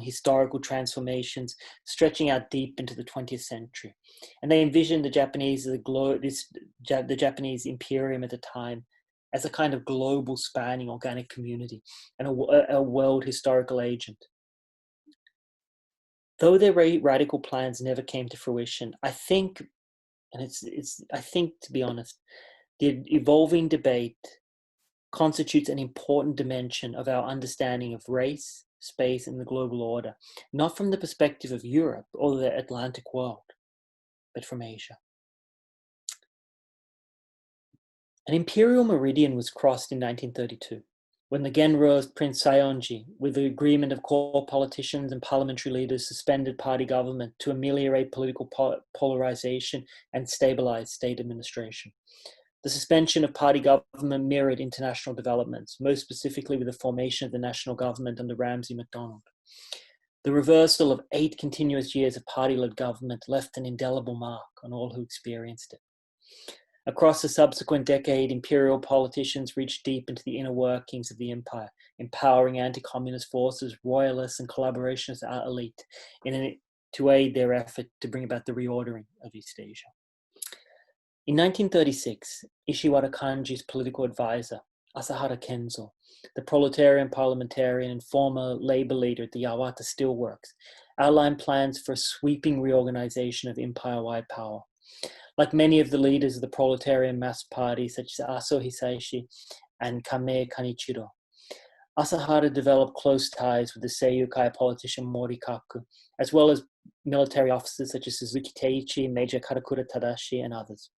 C: historical transformations stretching out deep into the 20th century. And they envisioned the Japanese, the Japanese Imperium at the time, as a kind of global spanning organic community and a world historical agent. Though their radical plans never came to fruition, I think, to be honest, the evolving debate constitutes an important dimension of our understanding of race, space, and the global order, not from the perspective of Europe or the Atlantic world, but from Asia. An imperial meridian was crossed in 1932, when the Genro's Prince Saionji, with the agreement of core politicians and parliamentary leaders, suspended party government to ameliorate political polarization and stabilize state administration. The suspension of party government mirrored international developments, most specifically with the formation of the national government under Ramsay MacDonald. The reversal of 8 continuous years of party-led government left an indelible mark on all who experienced it. Across the subsequent decade, imperial politicians reached deep into the inner workings of the empire, empowering anti-communist forces, royalists, and collaborationist elite to aid their effort to bring about the reordering of East Asia. In 1936, Ishiwara Kanji's political advisor, Asahara Kenzo, the proletarian parliamentarian and former labor leader at the Yawata Steelworks, outlined plans for a sweeping reorganization of empire-wide power. Like many of the leaders of the proletarian mass parties, such as Aso Hisaishi and Kame Kanichiro, Asahara developed close ties with the Seiyukai politician Morikaku, as well as military officers such as Suzuki Teiichi, Major Karakura Tadashi, and others.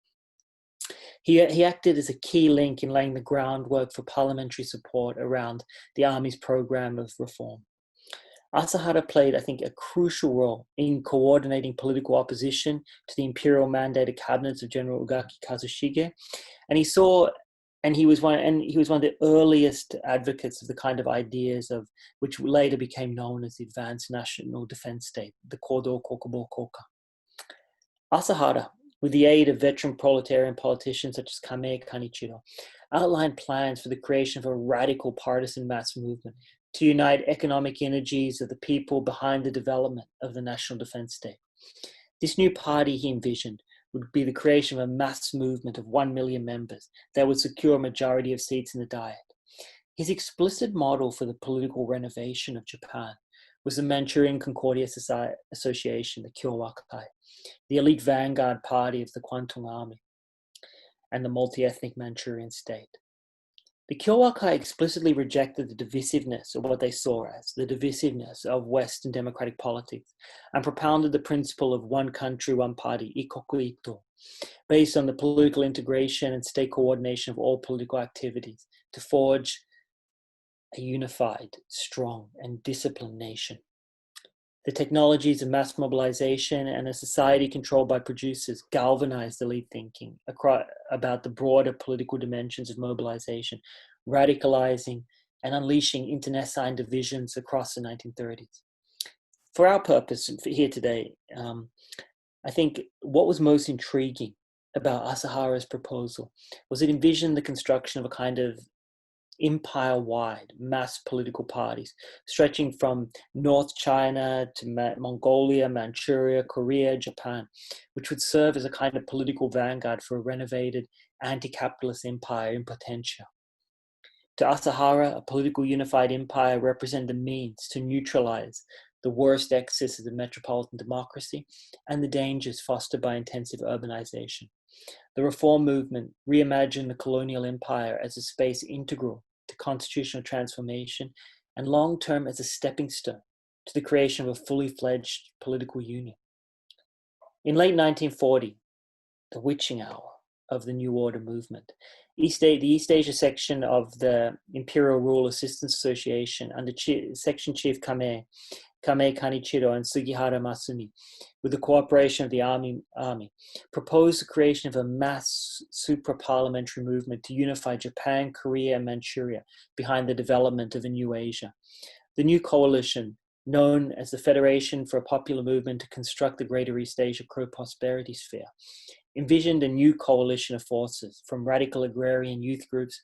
C: He acted as a key link in laying the groundwork for parliamentary support around the army's program of reform. Asahara played, I think, a crucial role in coordinating political opposition to the imperial mandated cabinets of General Ugaki Kazushige, and he was one of the earliest advocates of the kind of ideas of which later became known as the Advanced National Defense State, the Kodo Kokubo Koka. Asahara, with the aid of veteran proletarian politicians such as Kame Kanichiro, outlined plans for the creation of a radical partisan mass movement to unite economic energies of the people behind the development of the national defense state. This new party he envisioned would be the creation of a mass movement of 1 million members that would secure a majority of seats in the Diet. His explicit model for the political renovation of Japan was the Manchurian Concordia Association, the Kyowakai, the elite vanguard party of the Kwantung Army, and the multi-ethnic Manchurian state. The Kyowakai explicitly rejected the divisiveness of what they saw as the divisiveness of Western democratic politics and propounded the principle of one country, one party, ikoku ito, based on the political integration and state coordination of all political activities to forge a unified, strong, and disciplined nation. The technologies of mass mobilization and a society controlled by producers galvanized elite thinking about the broader political dimensions of mobilization, radicalizing and unleashing internecine divisions across the 1930s. For our purpose here today, I think what was most intriguing about Asahara's proposal was it envisioned the construction of a kind of empire-wide mass political parties stretching from North China to Mongolia, Manchuria, Korea, Japan, which would serve as a kind of political vanguard for a renovated anti-capitalist empire in potentia. To Asahara, a political unified empire represented the means to neutralize the worst excesses of metropolitan democracy and the dangers fostered by intensive urbanization. The reform movement reimagined the colonial empire as a space integral to constitutional transformation and long-term as a stepping stone to the creation of a fully fledged political union. In late 1940, the witching hour of the New Order movement, the East Asia section of the Imperial Rule Assistance Association under Section Chief Kame Kanichiro and Sugihara Masumi, with the cooperation of the army, proposed the creation of a mass supra-parliamentary movement to unify Japan, Korea, and Manchuria behind the development of a new Asia. The new coalition, known as the Federation for a Popular Movement to Construct the Greater East Asia Co-Prosperity Sphere, envisioned a new coalition of forces from radical agrarian youth groups,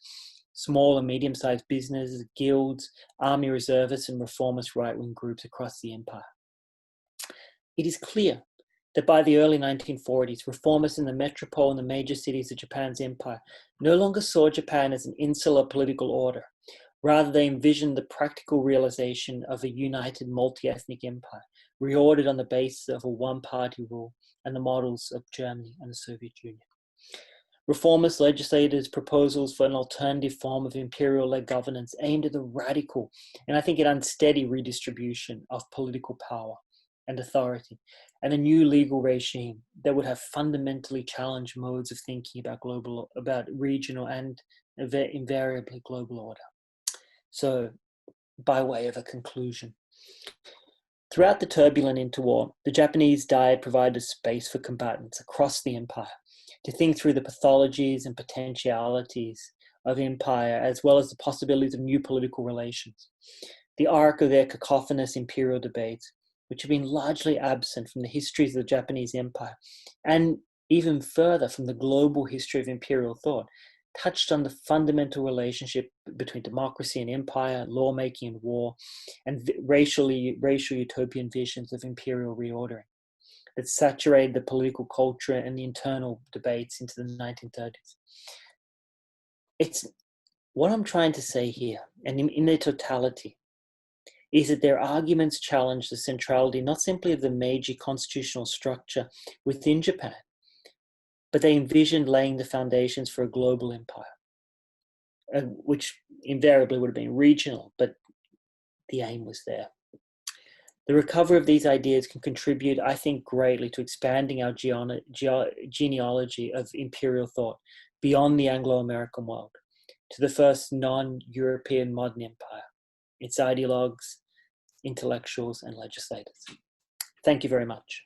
C: small and medium-sized businesses, guilds, army reservists, and reformist right-wing groups across the empire. It is clear that by the early 1940s, reformists in the metropole and the major cities of Japan's empire no longer saw Japan as an insular political order. Rather, they envisioned the practical realization of a united multi-ethnic empire, reordered on the basis of a one-party rule and the models of Germany and the Soviet Union. Reformist legislators' proposals for an alternative form of imperial-led governance aimed at the radical and I think an unsteady redistribution of political power and authority, and a new legal regime that would have fundamentally challenged modes of thinking about regional and invariably global order. So, by way of a conclusion, throughout the turbulent interwar, the Japanese Diet provided space for combatants across the empire to think through the pathologies and potentialities of empire, as well as the possibilities of new political relations. The arc of their cacophonous imperial debates, which have been largely absent from the histories of the Japanese empire, and even further from the global history of imperial thought, touched on the fundamental relationship between democracy and empire, lawmaking and war, and racial utopian visions of imperial reordering that saturated the political culture and the internal debates into the 1930s. It's what I'm trying to say here, and in their totality, is that their arguments challenge the centrality not simply of the Meiji constitutional structure within Japan, but they envisioned laying the foundations for a global empire, which invariably would have been regional, but the aim was there. The recovery of these ideas can contribute, I think, greatly to expanding our genealogy of imperial thought beyond the Anglo-American world to the first non-European modern empire, its ideologues, intellectuals, and legislators. Thank you very much.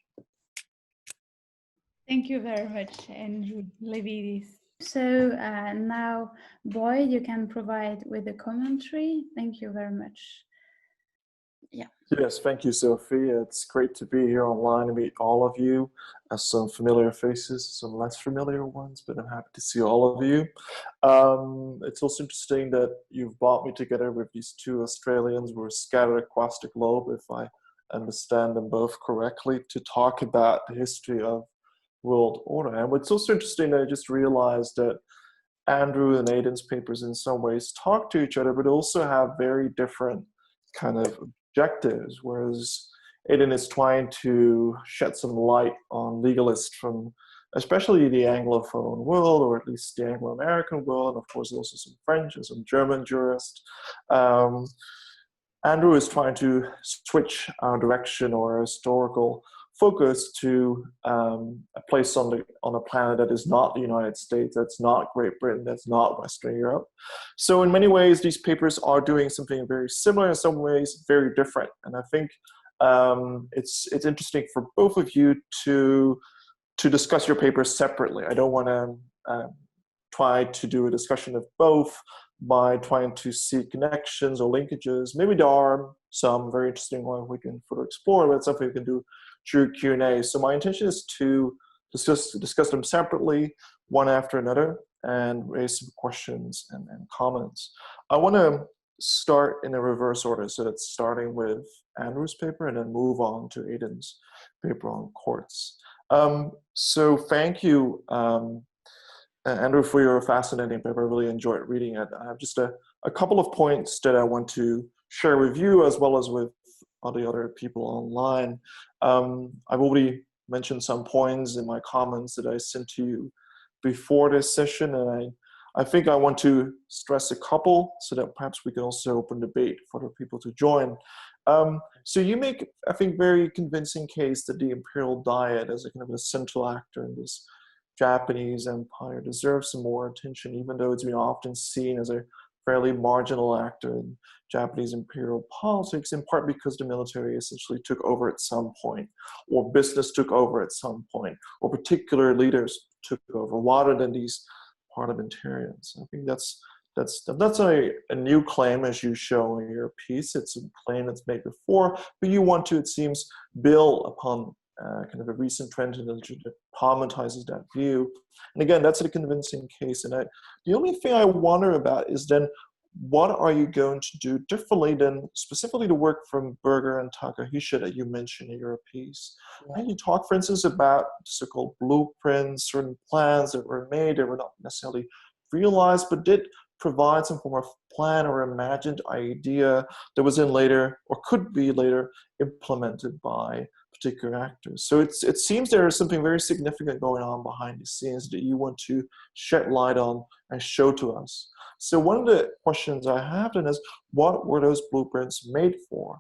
A: Thank you very much, Andrew Levidis. So now, Boyd, you can provide with the commentary. Thank you very much. Yeah.
D: Yes, thank you, Sophie. It's great to be here online and meet all of you. Some familiar faces, some less familiar ones, but I'm happy to see all of you. It's also interesting that you've brought me together with these two Australians who are scattered across the globe. If I understand them both correctly to talk about the history of world order. And what's also interesting, I just realized that Andrew and Aidan's papers in some ways talk to each other, but also have very different kind of objectives. Whereas Aidan is trying to shed some light on legalists from especially the Anglophone world, or at least the Anglo-American world, and of course also some French and some German jurists. Andrew is trying to switch our direction or historical focus to a place on a planet that is not the United States, that's not Great Britain, that's not Western Europe. So in many ways, these papers are doing something very similar, in some ways very different. And I think it's interesting for both of you to discuss your papers separately. I don't want to try to do a discussion of both by trying to see connections or linkages. Maybe there are some very interesting ones we can further explore, but it's something we can do through Q&A. So my intention is to discuss them separately, one after another, and raise some questions and comments. I want to start in a reverse order, so that's starting with Andrew's paper and then move on to Aidan's paper on courts. So thank you, Andrew, for your fascinating paper. I really enjoyed reading it. I have just a couple of points that I want to share with you as well as with all the other people online. I've already mentioned some points in my comments that I sent to you before this session, and I think I want to stress a couple so that perhaps we can also open debate for other people to join. So you make, I think, very convincing case that the Imperial Diet as a kind of a central actor in this Japanese empire deserves some more attention, even though it's been often seen as a fairly marginal actor in Japanese imperial politics, in part because the military essentially took over at some point, or business took over at some point, or particular leaders took over, rather than these parliamentarians. I think that's a new claim, as you show in your piece. It's a claim that's made before, but you want to, it seems, build upon kind of a recent trend in the literature that problematizes that view. And again, that's a convincing case. And the only thing I wonder about is then, what are you going to do differently than specifically the work from Berger and Takahisha that you mentioned in your piece? Yeah. And you talk, for instance, about so-called blueprints, certain plans that were made that were not necessarily realized, but did provide some form of plan or imagined idea that was in later, or could be later, implemented by particular actors. So it seems there is something very significant going on behind the scenes that you want to shed light on and show to us. So one of the questions I have then is, what were those blueprints made for?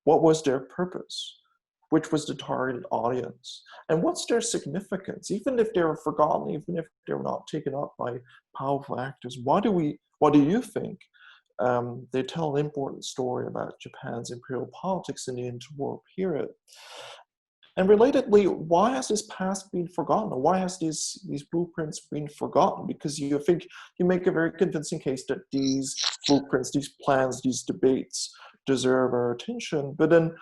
D: What was their purpose? Which was the targeted audience? And what's their significance? Even if they were forgotten, even if they were not taken up by powerful actors, what do you think? They tell an important story about Japan's imperial politics in the interwar period. And relatedly, why has this past been forgotten? Or why has these blueprints been forgotten? Because you think you make a very convincing case that these blueprints, these plans, these debates deserve our attention. But then,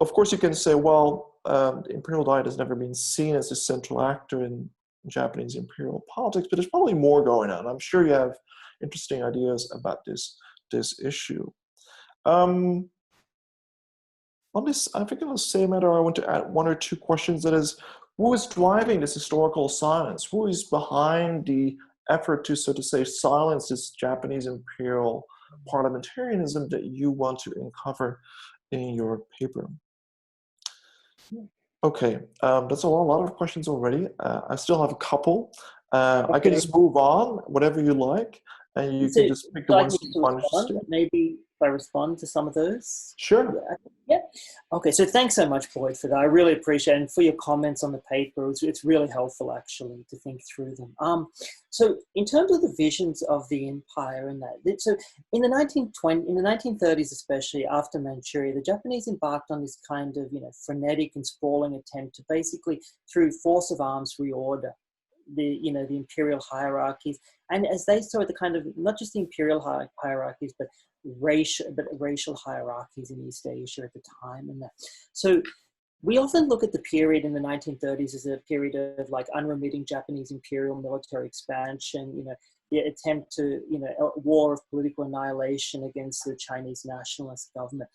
D: of course, you can say, well, the Imperial Diet has never been seen as a central actor in Japanese imperial politics, but there's probably more going on. I'm sure you have interesting ideas about this issue. On this, I think on the same matter, I want to add one or two questions. That is, who is driving this historical silence? Who is behind the effort to, so to say, silence this Japanese imperial parliamentarianism that you want to uncover in your paper? Okay, that's a lot of questions already. I still have a couple. Okay. I can just move on, whatever you like, and you can just pick the ones you find interesting.
C: Maybe if I respond to some of those.
D: Sure.
C: Yeah. Okay, so thanks so much, Boyd, for that. I really appreciate it. And for your comments on the paper. It's really helpful, actually, to think through them. So in terms of the visions of the empire and that, so in the 1930s, especially after Manchuria, the Japanese embarked on this kind of, frenetic and sprawling attempt to basically, through force of arms, reorder the imperial hierarchies. And as they saw the kind of, not just the imperial hierarchies, but racial hierarchies in East Asia at the time. And that. So we often look at the period in the 1930s as a period of like unremitting Japanese imperial military expansion, the attempt to, a war of political annihilation against the Chinese nationalist government.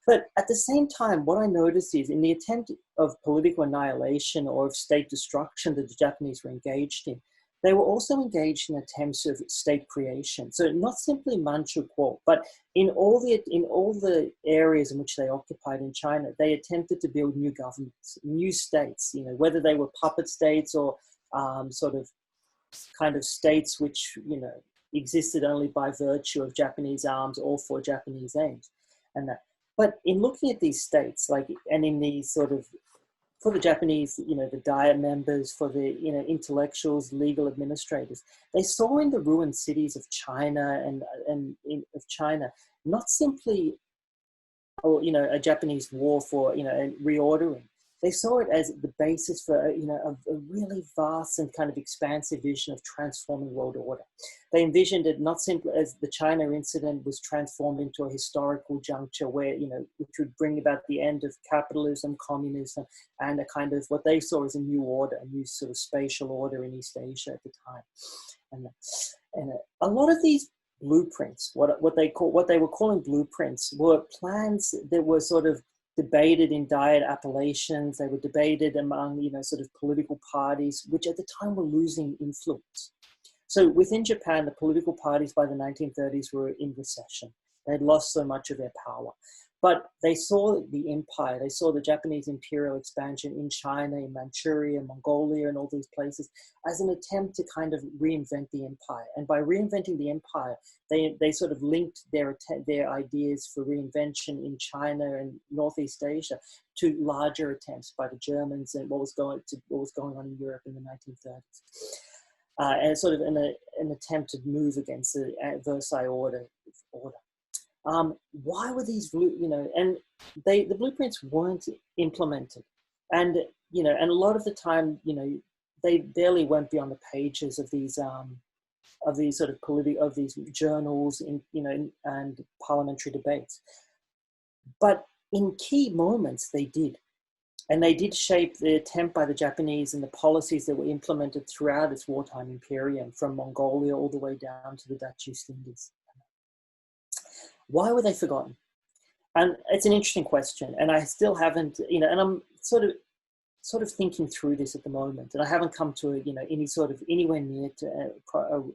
C: But at the same time, what I noticed is in the attempt of political annihilation or of state destruction that the Japanese were engaged in, they were also engaged in attempts of state creation. So not simply Manchukuo, but in all the areas in which they occupied in China, they attempted to build new governments, new states, you know, whether they were puppet states or sort of kind of states which, you know, existed only by virtue of Japanese arms or for Japanese aims. And that. But in looking at these states, like, and in these sort of, for the Japanese, you know, the Diet members, for the, you know, intellectuals, legal administrators, they saw in the ruined cities of China of China, not simply, or, you know, a Japanese war for, you know, a reordering. They saw it as the basis for, you know, a really vast and kind of expansive vision of transforming world order. They envisioned it not simply as the China incident was transformed into a historical juncture where, you know, which would bring about the end of capitalism, communism, and a kind of what they saw as a new order, a new sort of spatial order in East Asia at the time. And a lot of these blueprints, what they were calling blueprints, were plans that were sort of debated in Diet appellations. They were debated among, you know, sort of political parties, which at the time were losing influence. So within Japan, the political parties by the 1930s were in recession. They had lost so much of their power. But they saw the empire, they saw the Japanese imperial expansion in China, in Manchuria, Mongolia, and all these places as an attempt to kind of reinvent the empire. And by reinventing the empire, they sort of linked their ideas for reinvention in China and Northeast Asia to larger attempts by the Germans and what was going on in Europe in the 1930s. And sort of an attempt to move against the Versailles order. Why were these, you know, and the blueprints weren't implemented, and, you know, and a lot of the time, you know, they barely went beyond the pages of these sort of these journals, in, you know, and parliamentary debates. But in key moments, they did. And they did shape the attempt by the Japanese and the policies that were implemented throughout its wartime imperium, from Mongolia all the way down to the Dutch East Indies. Why were they forgotten? And it's an interesting question. And I still haven't, you know, and I'm sort of thinking through this at the moment. And I haven't come to, you know, anywhere near to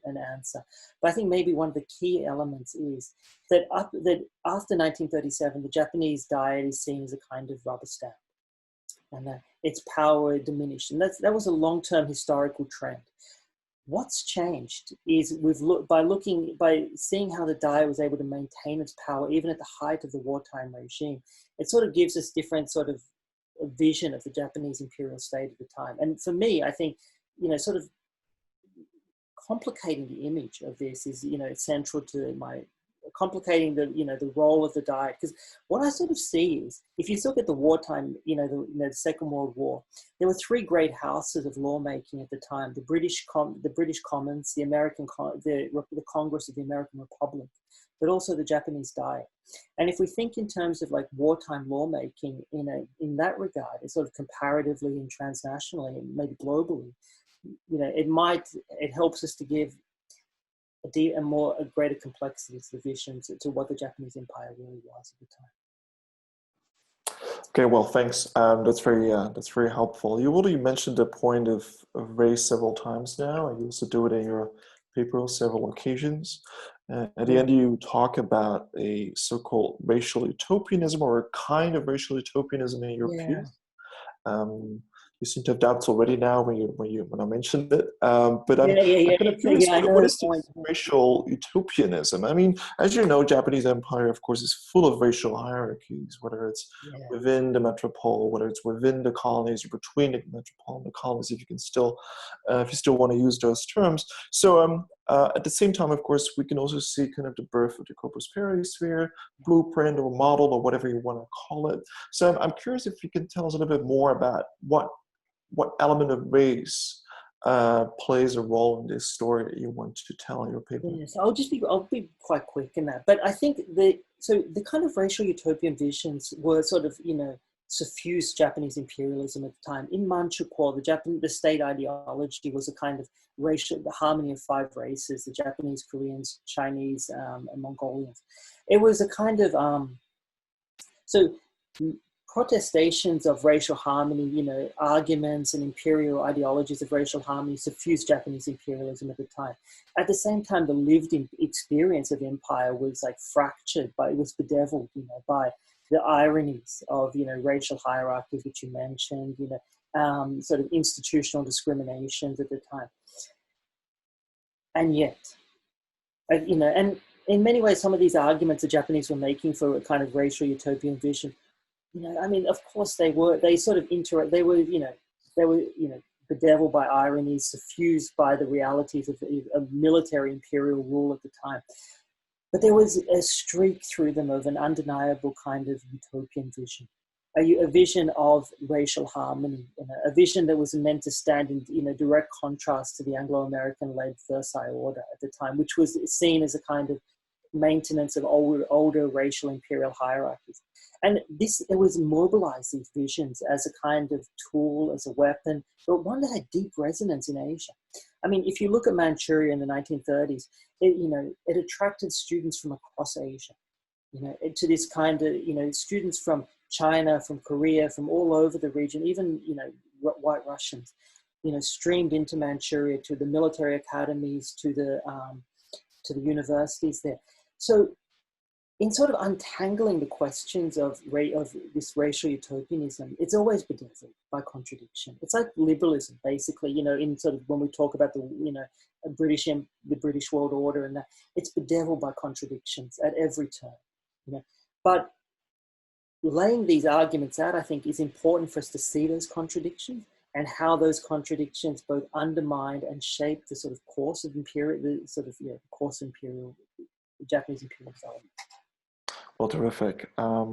C: an answer. But I think maybe one of the key elements is that after 1937, the Japanese Diet is seen as a kind of rubber stamp, and that its power diminished. And that was a long-term historical trend. What's changed is by seeing how the Diet was able to maintain its power even at the height of the wartime regime. It sort of gives us different sort of vision of the Japanese imperial state at the time. And for me, I think, you know, sort of complicating the image of this is, you know, central to my complicating the, you know, the role of the Diet. Because what I sort of see is, if you look at the wartime, you know, the Second World War, there were three great houses of lawmaking at the time: the British Commons, the Congress of the American Republic, but also the Japanese Diet. And if we think in terms of like wartime lawmaking in that regard, it's sort of comparatively and transnationally and maybe globally, you know, it helps us to give a greater complexity to the vision to what the Japanese Empire really was at the time.
D: Okay, well, thanks. That's very helpful. You already mentioned the point of race several times now, and you also do it in your paper on several occasions. At the end, you talk about a so-called racial utopianism, or a kind of racial utopianism in your piece. You seem to have doubts already now when I mentioned it. But I'm kind of curious, what is this racial utopianism? I mean, as you know, Japanese Empire, of course, is full of racial hierarchies, whether it's within the metropole, whether it's within the colonies, or between the metropole and the colonies, if you still want to use those terms. So at the same time, of course, we can also see kind of the birth of the corpus parity sphere, blueprint or model or whatever you want to call it. So I'm curious if you can tell us a little bit more about what element of race plays a role in this story that you want to tell in your paper.
C: Yes, I'll be quite quick in that. But I think the kind of racial utopian visions were sort of, you know, suffused Japanese imperialism at the time. In Manchukuo, the state ideology was a kind of the harmony of five races: the Japanese, Koreans, Chinese, and Mongolians. It was a kind of So protestations of racial harmony, you know, arguments and imperial ideologies of racial harmony suffused Japanese imperialism at the time. At the same time, the lived experience of empire was like fractured, it was bedeviled, you know, by the ironies of, you know, racial hierarchies, which you mentioned, you know, sort of institutional discriminations at the time. And yet, you know, and in many ways, some of these arguments the Japanese were making for a kind of racial utopian vision, you know, I mean, of course they were bedeviled by ironies, suffused by the realities of military imperial rule at the time. But there was a streak through them of an undeniable kind of utopian vision, a vision of racial harmony, you know, a vision that was meant to stand in, you know, direct contrast to the Anglo-American-led Versailles Order at the time, which was seen as a kind of maintenance of older racial imperial hierarchies. And it was mobilized, these visions, as a kind of tool, as a weapon, but one that had deep resonance in Asia. I mean, if you look at Manchuria in the 1930s, it attracted students from across Asia, you know, to this kind of, you know, students from China, from Korea, from all over the region, even, you know, white Russians, you know, streamed into Manchuria, to the military academies, to the universities there. So in sort of untangling the questions of this racial utopianism, it's always bedeviled by contradiction. It's like liberalism, basically, you know, in sort of when we talk about the, you know, the British world order, and that it's bedeviled by contradictions at every turn, you know. But laying these arguments out, I think, is important for us to see those contradictions and how those contradictions both undermined and shaped the sort of course of imperial, Japanese imperial development.
D: Well, terrific. I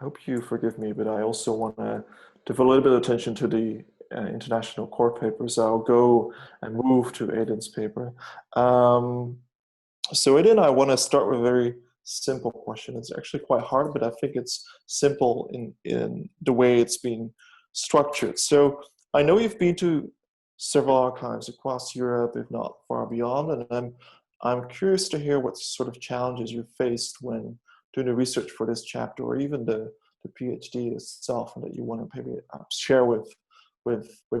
D: hope you forgive me, but I also want to devote a little bit of attention to the international core papers. I'll go and move to Aidan's paper. So Aidan, I want to start with a very simple question. It's actually quite hard, but I think it's simple in the way it's being structured. So I know you've been to several archives across Europe, if not far beyond, and I'm curious to hear what sort of challenges you faced when doing the research for this chapter, or even the PhD itself, and that you want to maybe share with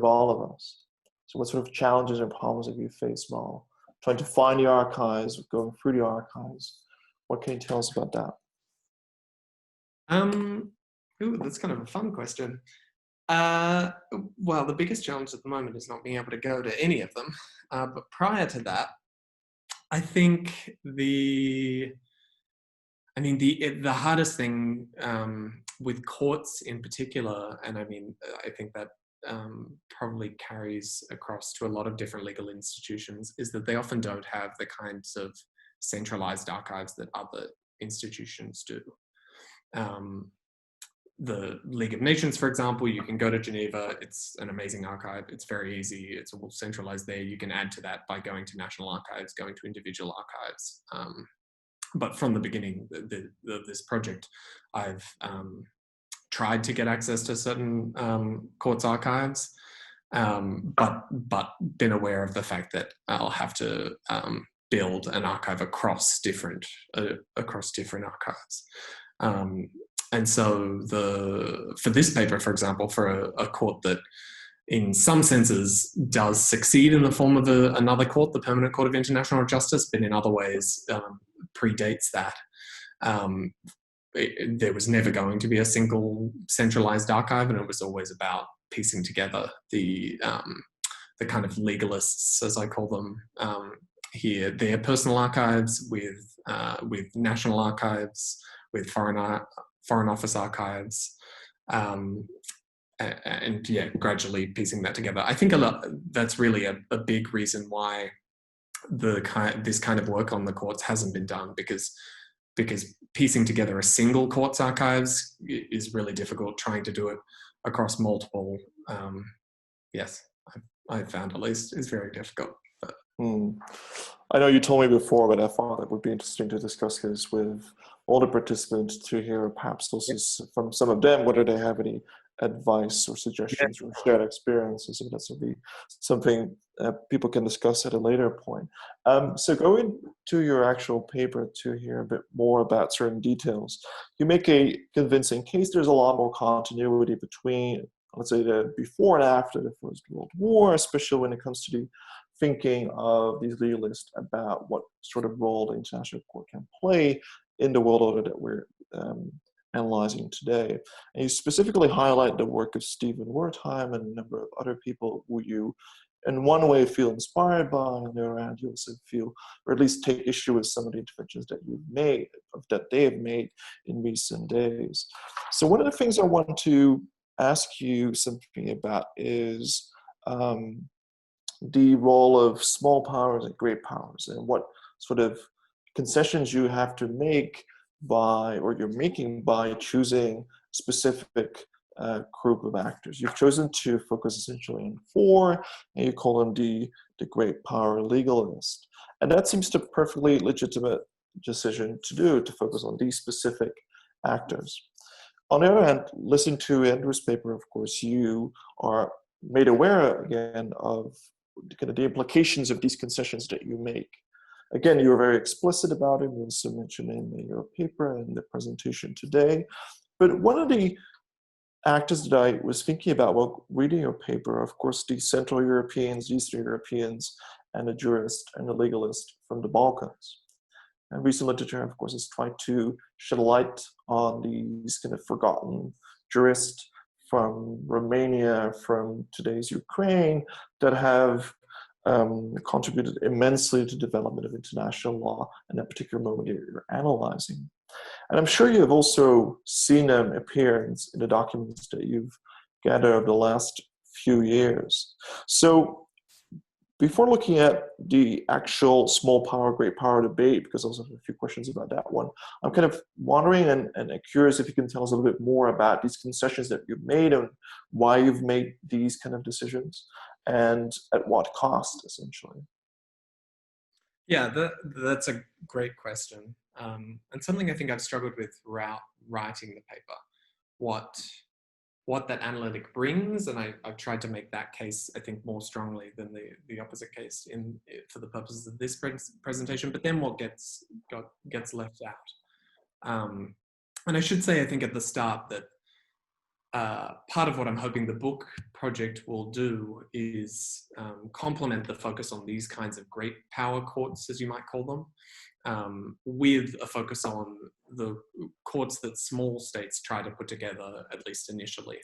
D: all of us. So what sort of challenges and problems have you faced while trying to find the archives, going through the archives? What can you tell us about that?
B: That's kind of a fun question. Well, the biggest challenge at the moment is not being able to go to any of them. But prior to that, I think the hardest thing with courts in particular, and I mean, I think that probably carries across to a lot of different legal institutions, is that they often don't have the kinds of centralized archives that other institutions do. The League of Nations, for example, you can go to Geneva, it's an amazing archive, it's very easy, it's all centralized there. You can add to that by going to national archives, going to individual archives. But from the beginning of this project, I've tried to get access to certain courts archives, but been aware of the fact that I'll have to build an archive across different archives. And so for this paper, for example, for a court that in some senses does succeed in the form of another court, the Permanent Court of International Justice, but in other ways predates that. There was never going to be a single centralized archive, and it was always about piecing together the kind of legalists, as I call them, here, their personal archives with national archives, with foreign office archives, and yeah, gradually piecing that together. I think that's really a big reason why this kind of work on the courts hasn't been done, because piecing together a single court's archives is really difficult. Trying to do it across multiple, yes, I've found at least, is very difficult. But.
D: I know you told me before, but I thought it would be interesting to discuss this with all the participants, to hear perhaps also from some of them whether they have any advice or suggestions or shared experiences. So that's something people can discuss at a later point. So going to your actual paper to hear a bit more about certain details, you make a convincing case. There's a lot more continuity between, let's say, the before and after the First World War, especially when it comes to the thinking of these legalists about what sort of role the international court can play in the world order that we're analyzing today. And you specifically highlight the work of Stephen Wertheim and a number of other people who you, in one way, feel inspired by, and on the other hand, you also feel, or at least take issue with some of the interventions that you've made, that they have made in recent days. So one of the things I want to ask you something about is the role of small powers and great powers, and what sort of concessions you have to make by, or you're making by choosing specific group of actors. You've chosen to focus essentially on four, and you call them the great power legalist. And that seems to perfectly legitimate decision to do, to focus on these specific actors. On the other hand, listen to Andrew's paper, of course, you are made aware again of kind of the implications of these concessions that you make. Again, you were very explicit about it. You also mentioned in your paper and the presentation today. But one of the actors that I was thinking about while reading your paper, of course, the Central Europeans, Eastern Europeans, and the jurist and the legalist from the Balkans. And recent literature, of course, has tried to shed light on these kind of forgotten jurists from Romania, from today's Ukraine, that have contributed immensely to the development of international law in that particular moment you're analyzing. And I'm sure you have also seen them appear in the documents that you've gathered over the last few years. So before looking at the actual small power, great power debate, because I also have a few questions about that one, I'm kind of wondering and curious if you can tell us a little bit more about these concessions that you've made and why you've made these kind of decisions and at what cost, essentially.
B: Yeah, that's a great question. And something I think I've struggled with throughout writing the paper, what that analytic brings, and I've tried to make that case, I think, more strongly than the opposite case for the purposes of this presentation, but then what gets left out. And I should say, I think at the start that part of what I'm hoping the book project will do is complement the focus on these kinds of great power courts, as you might call them, with a focus on the courts that small states try to put together, at least initially.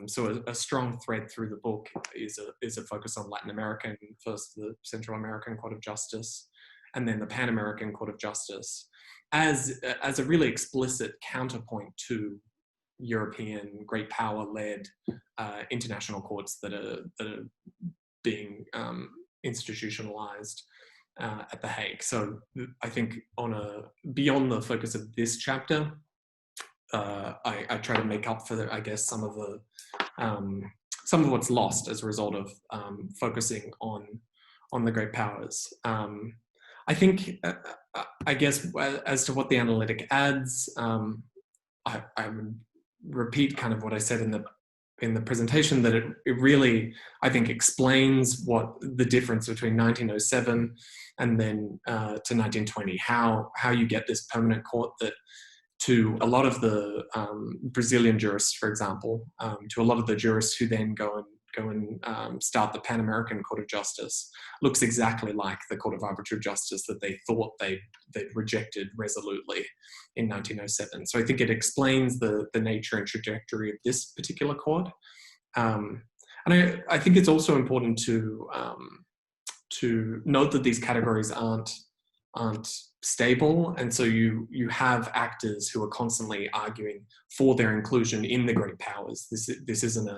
B: So a strong thread through the book is a focus on Latin American, first the Central American Court of Justice, and then the Pan American Court of Justice, as a really explicit counterpoint to European great power-led international courts that are being institutionalized at The Hague. So I think beyond the focus of this chapter, I try to make up for, I guess, some of what's lost as a result of focusing on the great powers. I think, I guess, as to what the analytic adds, I would repeat kind of what I said in the presentation, that it really, I think, explains what the difference between 1907 and then to 1920, how you get this permanent court that, to a lot of the Brazilian jurists, for example, to a lot of the jurists who then go and start the Pan American Court of Justice, looks exactly like the Court of Arbitrary Justice that they thought they'd rejected resolutely in 1907. So I think it explains the nature and trajectory of this particular court. And I think it's also important to note that these categories aren't stable, and so you have actors who are constantly arguing for their inclusion in the great powers. This isn't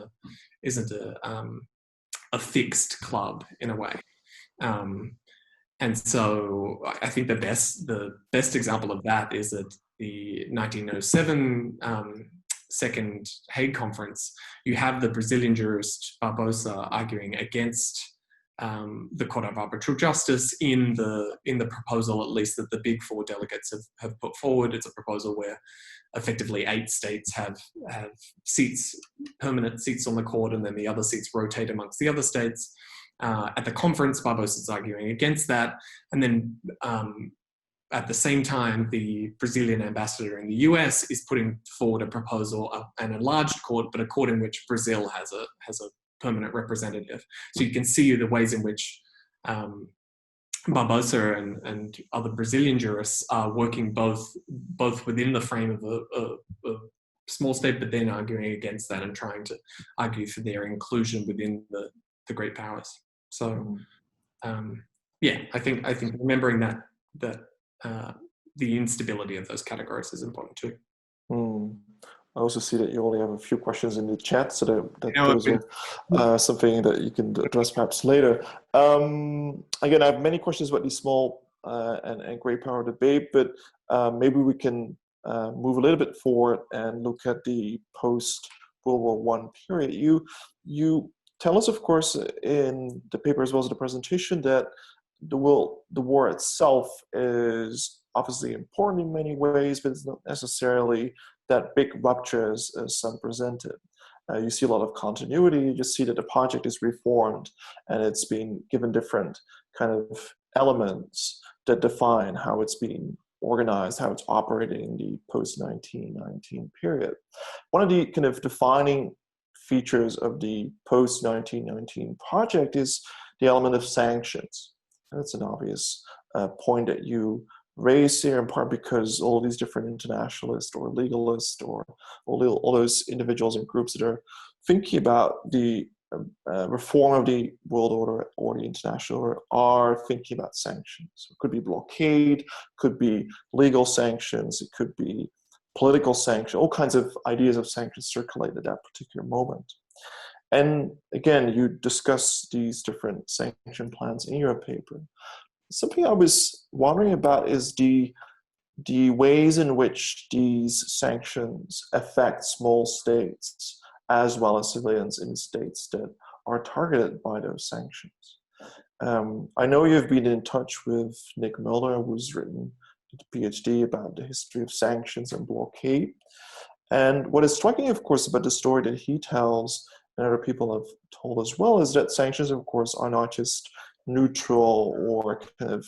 B: a fixed club in a way, and so I think the best example of that is at the 1907 Second Hague Conference. You have the Brazilian jurist Barbosa arguing against
E: the Court of Arbitral Justice in the proposal, at least, that the big four delegates have put forward. It's a proposal where effectively 8 states have seats, permanent seats on the court, and then the other seats rotate amongst the other states. At the conference, Barbosa is arguing against that. And then at the same time, the Brazilian ambassador in the US is putting forward a proposal of an enlarged court, but a court in which Brazil has a permanent representative. So you can see the ways in which Barbosa and other Brazilian jurists are working both within the frame of a small state, but then arguing against that and trying to argue for their inclusion within the great powers. So yeah, I think remembering that the instability of those categories is important too.
D: I also see that you only have a few questions in the chat, so that those are something that you can address perhaps later. Again, I have many questions about the small and great power debate, but maybe we can move a little bit forward and look at the post-World War I period. You tell us, of course, in the paper as well as the presentation, that the war itself is obviously important in many ways, but it's not necessarily that big rupture as some presented. You see a lot of continuity. You just see that the project is reformed and it's being given different kind of elements that define how it's being organized, how it's operating in the post-1919 period. One of the kind of defining features of the post-1919 project is the element of sanctions. And it's an obvious point that you raise here, in part because all these different internationalists or legalists or all those individuals and groups that are thinking about the reform of the world order or the international order are thinking about sanctions. It could be blockade, could be legal sanctions, it could be political sanctions, all kinds of ideas of sanctions circulate at that particular moment. And again, you discuss these different sanction plans in your paper. Something I was wondering about is the ways in which these sanctions affect small states as well as civilians in states that are targeted by those sanctions. I know you've been in touch with Nick Mulder, who's written a PhD about the history of sanctions and blockade. And what is striking, of course, about the story that he tells and other people have told as well is that sanctions, of course, are not just neutral or kind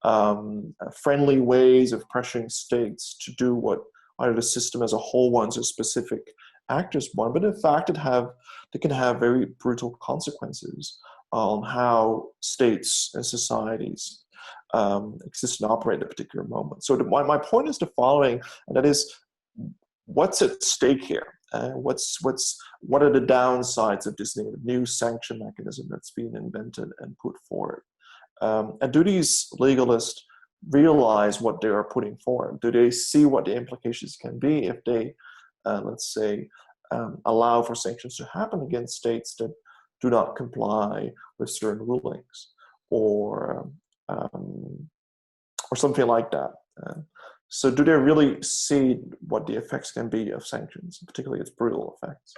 D: of friendly ways of pressuring states to do what either the system as a whole wants or specific actors want, but in fact they can have very brutal consequences on how states and societies exist and operate at a particular moment. So my point is the following, and that is, what's at stake here? What are the downsides of this new sanction mechanism that's being invented and put forward? And do these legalists realize what they are putting forward? Do they see what the implications can be if they, let's say, allow for sanctions to happen against states that do not comply with certain rulings, or something like that? So do they really see what the effects can be of sanctions, particularly its brutal effects?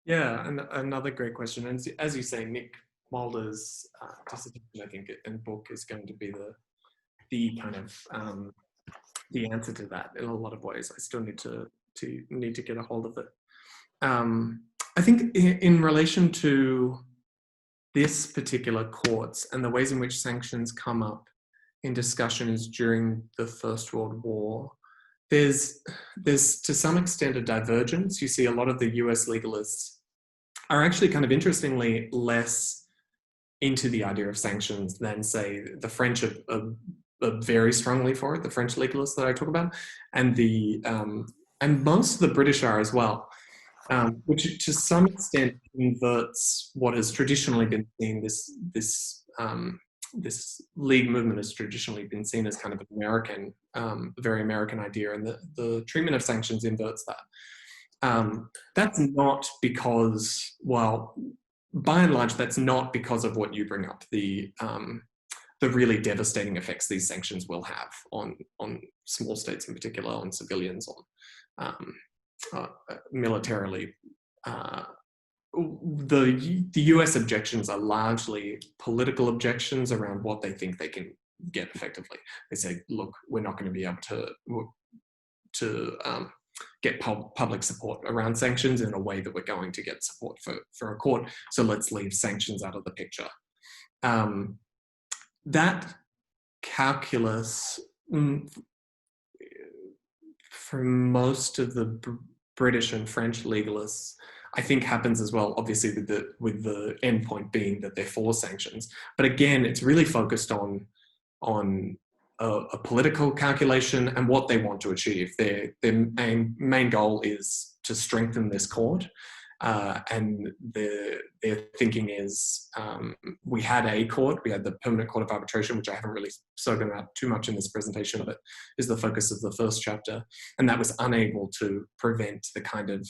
E: Yeah, and another great question. And as you say, Nick Mulder's dissertation, I think, and book is going to be the kind of the answer to that in a lot of ways. I still need to get a hold of it. I think in relation to this particular courts and the ways in which sanctions come up in discussions during the First World War, there's to some extent a divergence. You see a lot of the US legalists are actually kind of interestingly less into the idea of sanctions than, say, the French are very strongly for it, the French legalists that I talk about, and and most of the British are as well, which to some extent inverts what has traditionally been seen, this League movement has traditionally been seen as kind of an American, very American idea, and the treatment of sanctions inverts that. That's not because, well, by and large, that's not because of what you bring up, the really devastating effects these sanctions will have on small states in particular, on civilians, on militarily the US objections are largely political objections around what they think they can get effectively. They say, look, we're not going to be able to get public support around sanctions in a way that we're going to get support for a court, so let's leave sanctions out of the picture. That calculus, for most of the British and French legalists, I think happens as well, obviously with the end point being that they're for sanctions. But again, it's really focused on a political calculation and what they want to achieve. Their main goal is to strengthen this court. And their thinking is, we had a court, we had the Permanent Court of Arbitration, which I haven't really spoken about too much in this presentation, but is the focus of the first chapter. And that was unable to prevent the kind of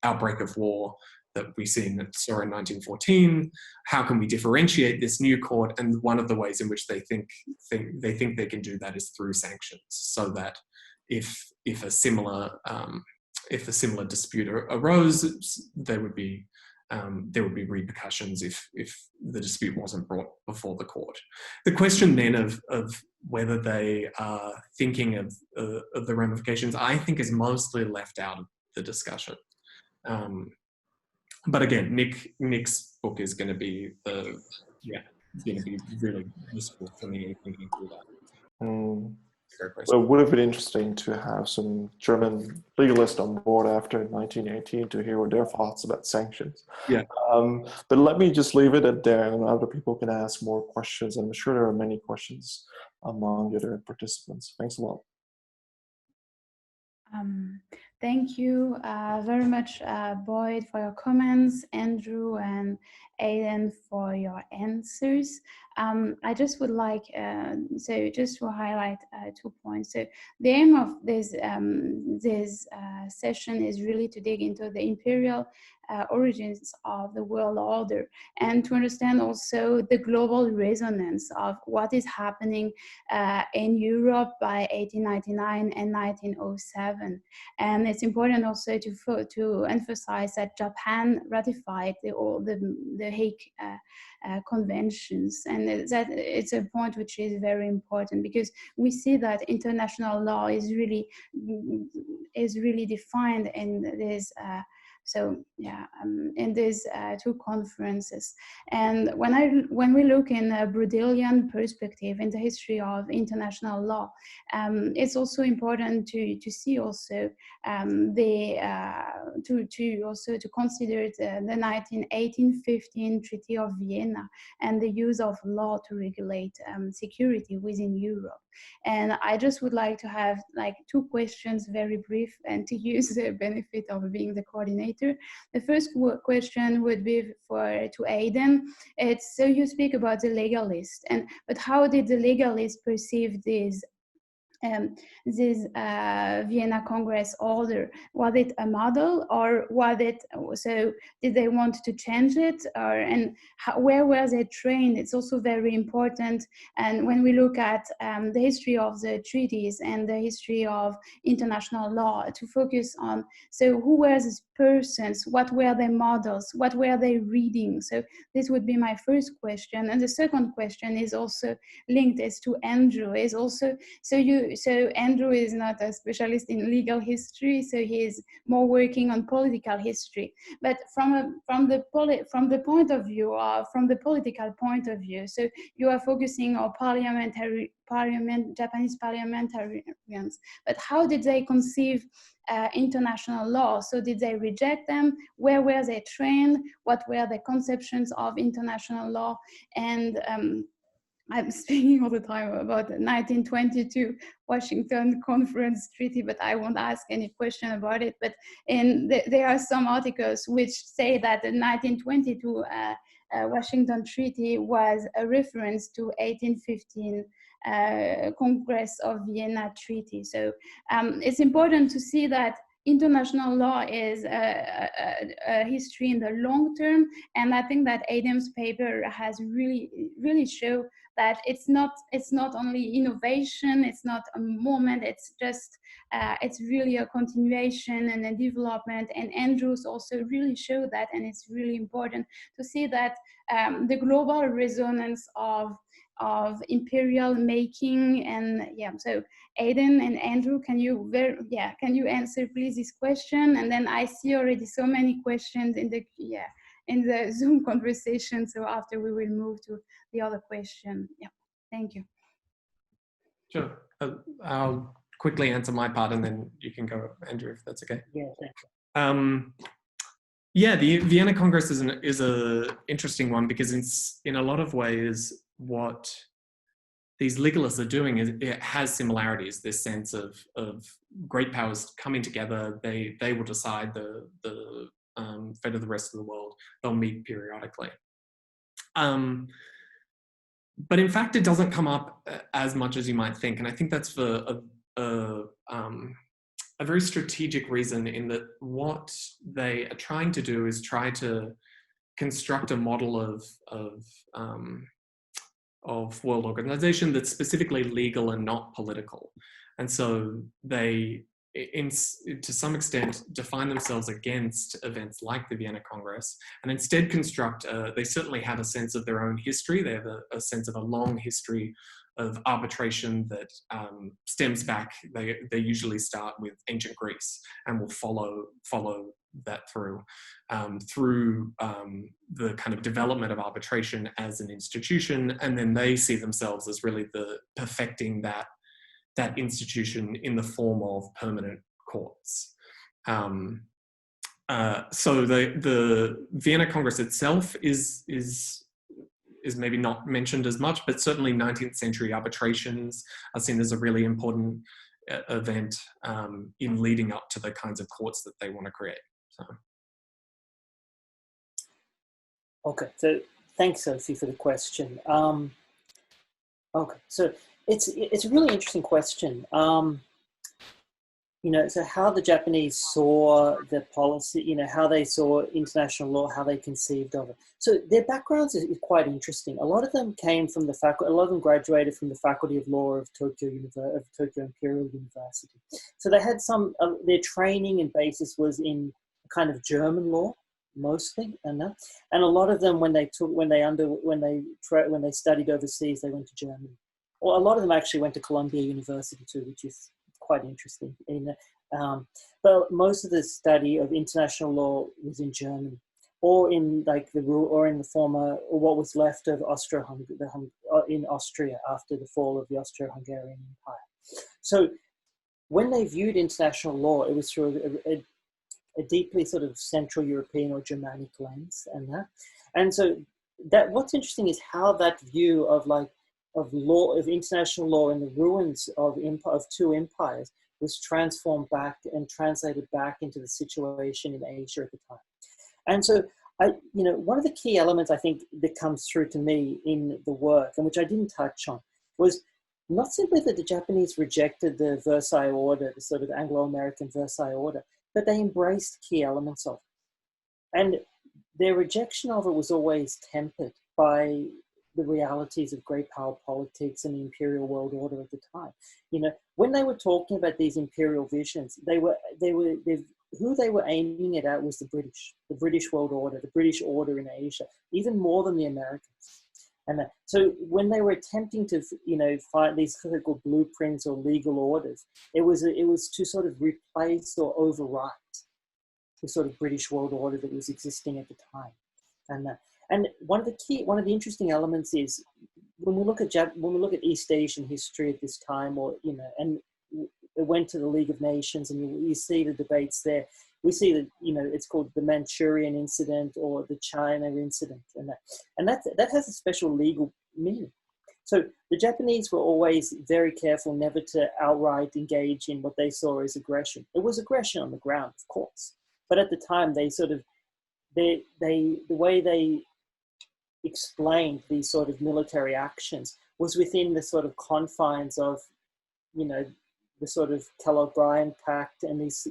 E: outbreak of war that we saw in 1914. How can we differentiate this new court? And one of the ways in which they think they can do that is through sanctions, so that if a similar dispute arose, there would be repercussions if the dispute wasn't brought before the court. The question then of whether they are thinking of the ramifications, I think, is mostly left out of the discussion. But again, Nick's book is going to be really useful for me thinking through that.
D: So it would have been interesting to have some German legalists on board after 1918 to hear what their thoughts about sanctions.
E: Yeah.
D: But let me just leave it at there, and other people can ask more questions. I'm sure there are many questions among the other participants. Thanks a lot.
A: Thank you very much, Boyd, for your comments, Andrew and Aidan for your answers. I just would like, just to highlight 2 points. So the aim of this session is really to dig into the imperial origins of the world order and to understand also the global resonance of what is happening in Europe by 1899 and 1907. And it's important also to emphasize that Japan ratified the Hague conventions, and that it's a point which is very important because we see that international law is really defined in this. In these 2 conferences. And when we look in a Brodelian perspective in the history of international law, it's also important to see also to consider the 1815 Treaty of Vienna and the use of law to regulate security within Europe. And I just would like to have 2 questions, very brief, and to use the benefit of being the coordinator. The first question would be to Aidan. It's, so you speak about the legalist, but how did the legalist perceive this Vienna Congress order? Was it a model, or was it, so did they want to change it, where were they trained? It's also very important. And when we look at the history of the treaties and the history of international law, to focus on, so who were these persons, what were their models, what were they reading? So this would be my first question. And the second question is also linked to Andrew, is also, so Andrew is not a specialist in legal history, so he is more working on political history. But from the political point of view, so you are focusing on Japanese parliamentarians. But how did they conceive international law? So did they reject them? Where were they trained? What were the conceptions of international law? And I'm speaking all the time about the 1922 Washington Conference Treaty, but I won't ask any question about it. But there are some articles which say that the 1922 Washington Treaty was a reference to 1815 Congress of Vienna Treaty. So it's important to see that international law is a history in the long term, and I think that Aidan's paper has really shown that it's not only innovation, it's not a moment, it's just it's really a continuation and a development. And Andrews also really showed that, and it's really important to see that the global resonance of imperial making. And yeah, so Aidan and Andrew, can you answer please this question? And then I see already so many questions in the Zoom conversation, so after we will move to the other question. Yeah, thank you.
E: Sure. I'll quickly answer my part, and then you can go, Andrew, if that's okay.
C: Yeah, thank you.
E: Yeah, the Vienna Congress is a interesting one, because it's in a lot of ways what these legalists are doing is it has similarities. This sense of great powers coming together. They will decide the fate of the rest of the world. They'll meet periodically. But in fact, it doesn't come up as much as you might think, and I think that's for a very strategic reason, in that what they are trying to do is try to construct a model of world organization that's specifically legal and not political. And so they, to some extent, define themselves against events like the Vienna Congress, and instead construct, they certainly have a sense of their own history. They have a sense of a long history of arbitration that stems back. They usually start with ancient Greece and will follow that through the kind of development of arbitration as an institution, and then they see themselves as really the perfecting that institution in the form of permanent courts. So the Vienna Congress itself is maybe not mentioned as much, but certainly 19th century arbitrations are seen as a really important event in leading up to the kinds of courts that they want to create. So.
C: Okay, so thanks, Sophie, for the question. Okay, so it's a really interesting question. You know, so how the Japanese saw the policy, you know, how they saw international law, how they conceived of it. So their backgrounds is quite interesting. A lot of them came from the faculty, a lot of them graduated from the Faculty of Law of Tokyo Imperial University. So they had some, their training and basis was in kind of German law, mostly, and a lot of them when they studied overseas, they went to Germany. Well, a lot of them actually went to Columbia University too, which is quite interesting. But most of the study of international law was in Germany, or in the former, or what was left of in Austria after the fall of the Austro-Hungarian Empire. So when they viewed international law, it was through a deeply sort of Central European or Germanic lens, and so that what's interesting is how that view of international law in the ruins of two empires was transformed back and translated back into the situation in Asia at the time. And so one of the key elements I think that comes through to me in the work, and which I didn't touch on, was not simply that the Japanese rejected the Versailles Order, the sort of Anglo-American Versailles Order, but they embraced key elements of it. And their rejection of it was always tempered by the realities of great power politics and the imperial world order at the time. You know, when they were talking about these imperial visions, who they were aiming it at was the British world order, the British order in Asia, even more than the Americans. And so when they were attempting to, find these critical blueprints or legal orders, it was to sort of replace or overwrite the sort of British world order that was existing at the time. And one of the interesting elements is when we look at East Asian history at this time, and it went to the League of Nations, and you see the debates there. We see that it's called the Manchurian incident or the China incident, and that has a special legal meaning. So the Japanese were always very careful never to outright engage in what they saw as aggression. It was aggression on the ground, of course, but at the time the way they explained these sort of military actions was within the sort of confines of, the sort of Kellogg-Briand Pact and these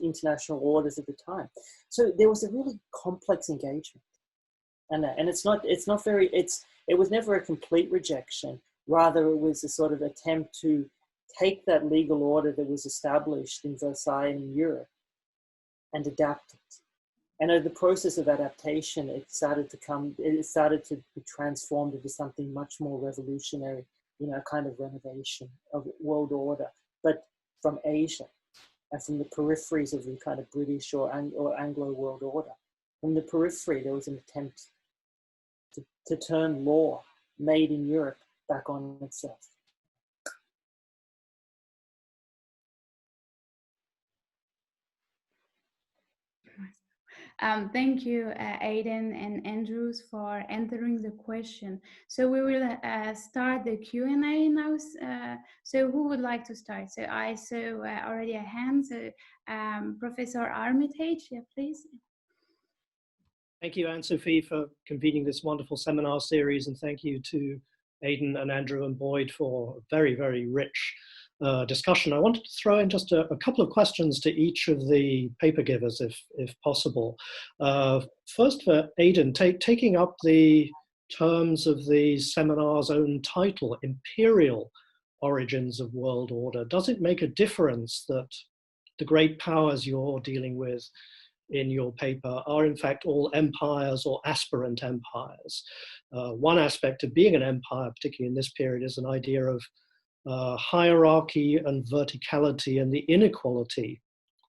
C: international orders at the time. So there was a really complex engagement. and it's not very, it was never a complete rejection. Rather, it was a sort of attempt to take that legal order that was established in Versailles in Europe and adapt it. And in the process of adaptation, it started to be transformed into something much more revolutionary, a kind of renovation of world order, but from Asia and from the peripheries of the kind of British or Anglo world order. From the periphery, there was an attempt to turn law made in Europe back on itself.
A: Thank you, Aidan and Andrews, for answering the question. So we will start the Q&A now. So who would like to start? So I saw already a hand. So Professor Armitage, yeah, please.
F: Thank you, Anne-Sophie, for convening this wonderful seminar series, and thank you to Aidan and Andrew and Boyd for a very, very rich discussion. I wanted to throw in just a couple of questions to each of the paper givers, if possible. First for Aidan, taking up the terms of the seminar's own title, Imperial Origins of World Order, does it make a difference that the great powers you're dealing with in your paper are in fact all empires or aspirant empires? One aspect of being an empire, particularly in this period, is an idea of hierarchy and verticality and the inequality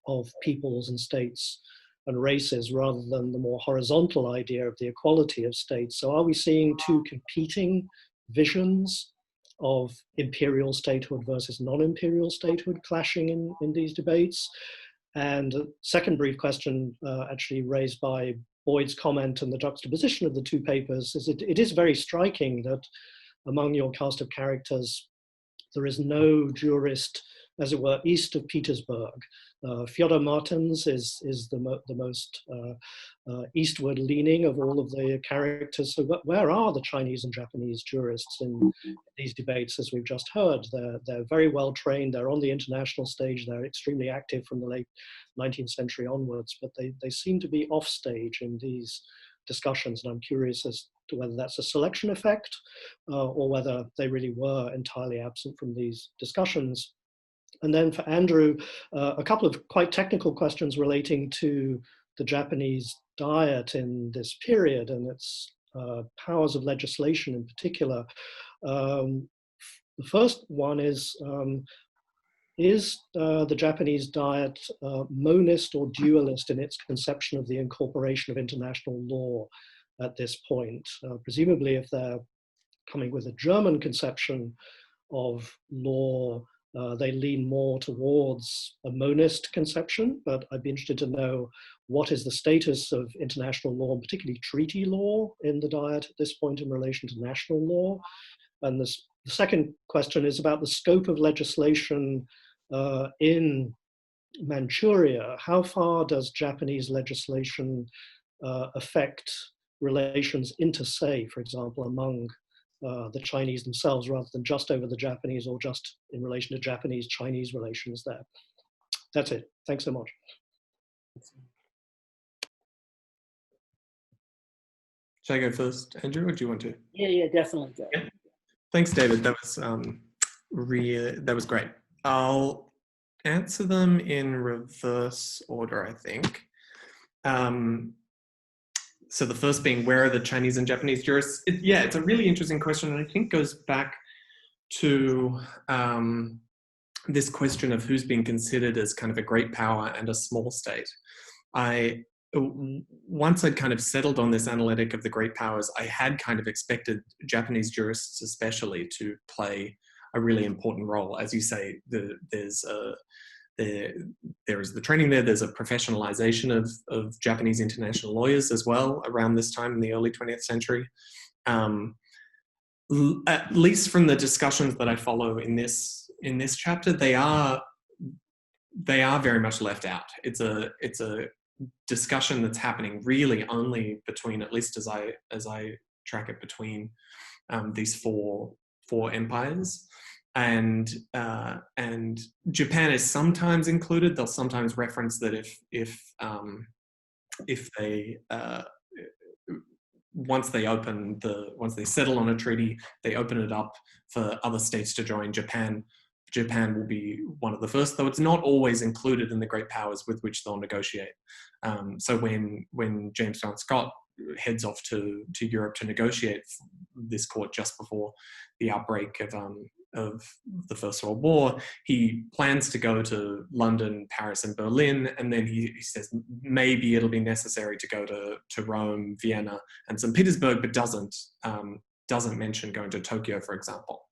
F: of peoples and states and races, rather than the more horizontal idea of the equality of states. So are we seeing two competing visions of imperial statehood versus non-imperial statehood clashing in these debates? And a second brief question actually raised by Boyd's comment and the juxtaposition of the two papers is it is very striking that among your cast of characters, there is no jurist, as it were, east of Petersburg. Fyodor Martins is the most eastward leaning of all of the characters. So where are the Chinese and Japanese jurists in these debates, as we've just heard? They're very well trained, they're on the international stage, they're extremely active from the late 19th century onwards, but they seem to be off stage in these discussions, and I'm curious as to whether that's a selection effect or whether they really were entirely absent from these discussions. And then for Andrew, a couple of quite technical questions relating to the Japanese Diet in this period and its powers of legislation in particular. The first one is the Japanese Diet monist or dualist in its conception of the incorporation of international law at this point? Presumably, if they're coming with a German conception of law, they lean more towards a monist conception, but I'd be interested to know what is the status of international law, and particularly treaty law in the Diet at this point in relation to national law. And the second question is about the scope of legislation in Manchuria. How far does Japanese legislation affect relations inter se, for example, among the Chinese themselves, rather than just over the Japanese or just in relation to Japanese-Chinese relations there? That's it. Thanks so much.
E: Should I go first, Andrew, or do you want to?
C: Yeah, definitely.
E: Yeah. Thanks, David. That was great. I'll answer them in reverse order, I think. So the first being, where are the Chinese and Japanese jurists? It's a really interesting question, and I think goes back to this question of who's being considered as kind of a great power and a small state. Once I'd kind of settled on this analytic of the great powers, I had kind of expected Japanese jurists especially to play a really important role. As you say, there is the training there. There's a professionalization of Japanese international lawyers as well around this time in the early 20th century. At least from the discussions that I follow in this chapter, they are very much left out. It's a discussion that's happening really only between, at least as I track it, between these four empires. And Japan is sometimes included. They'll sometimes reference that if once they settle on a treaty, they open it up for other states to join. Japan will be one of the first, though it's not always included in the great powers with which they'll negotiate. So when James John Scott heads off to Europe to negotiate this court just before the outbreak of the First World War, he plans to go to London, Paris, and Berlin, and then he says maybe it'll be necessary to go to Rome, Vienna, and St. Petersburg, but doesn't mention going to Tokyo, for example.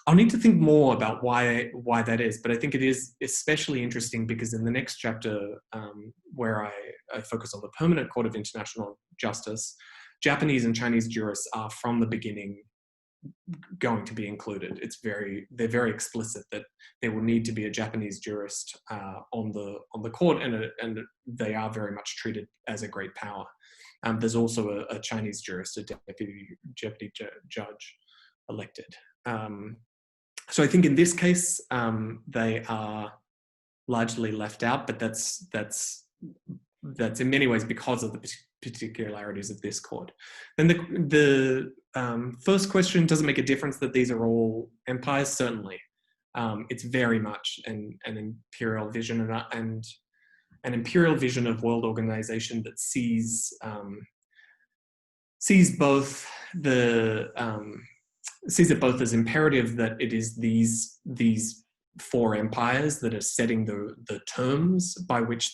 E: I'll need to think more about why that is, but I think it is especially interesting because in the next chapter, where I focus on the Permanent Court of International Justice, Japanese and Chinese jurists are from the beginning going to be included. They're very explicit that there will need to be a Japanese jurist on the court, and they are very much treated as a great power. There's also a Chinese jurist, a deputy judge elected. So I think in this case, they are largely left out, but that's in many ways because of the particularities of this court. Then the first question, does it make a difference that these are all empires? Certainly. It's very much an imperial vision and an imperial vision of world organization that sees it both as imperative that it is these four empires that are setting the terms by which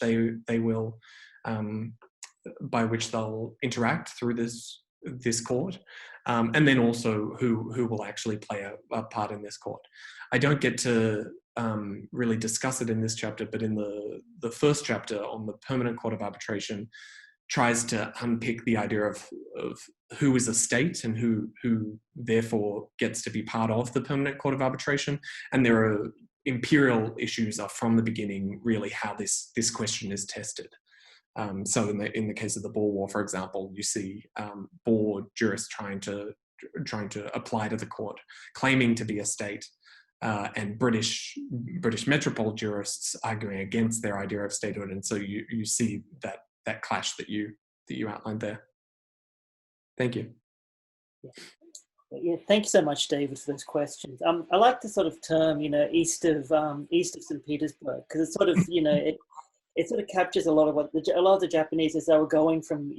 E: they'll interact through this court, and then also who will actually play a part in this court. I don't get to really discuss it in this chapter, but in the first chapter on the Permanent Court of Arbitration tries to unpick the idea of who is a state and who therefore gets to be part of the Permanent Court of Arbitration. And there are imperial issues are from the beginning really how this question is tested. So in the case of the Boer War, for example, you see Boer jurists trying to apply to the court, claiming to be a state, and British metropole jurists arguing against their idea of statehood. And so you see that clash that you outlined there. Thank you.
C: Yeah, thank you so much, David, for those questions. I like the sort of term, east of St. Petersburg, because it's sort of, it sort of captures a lot of what a lot of the Japanese, as they were going from,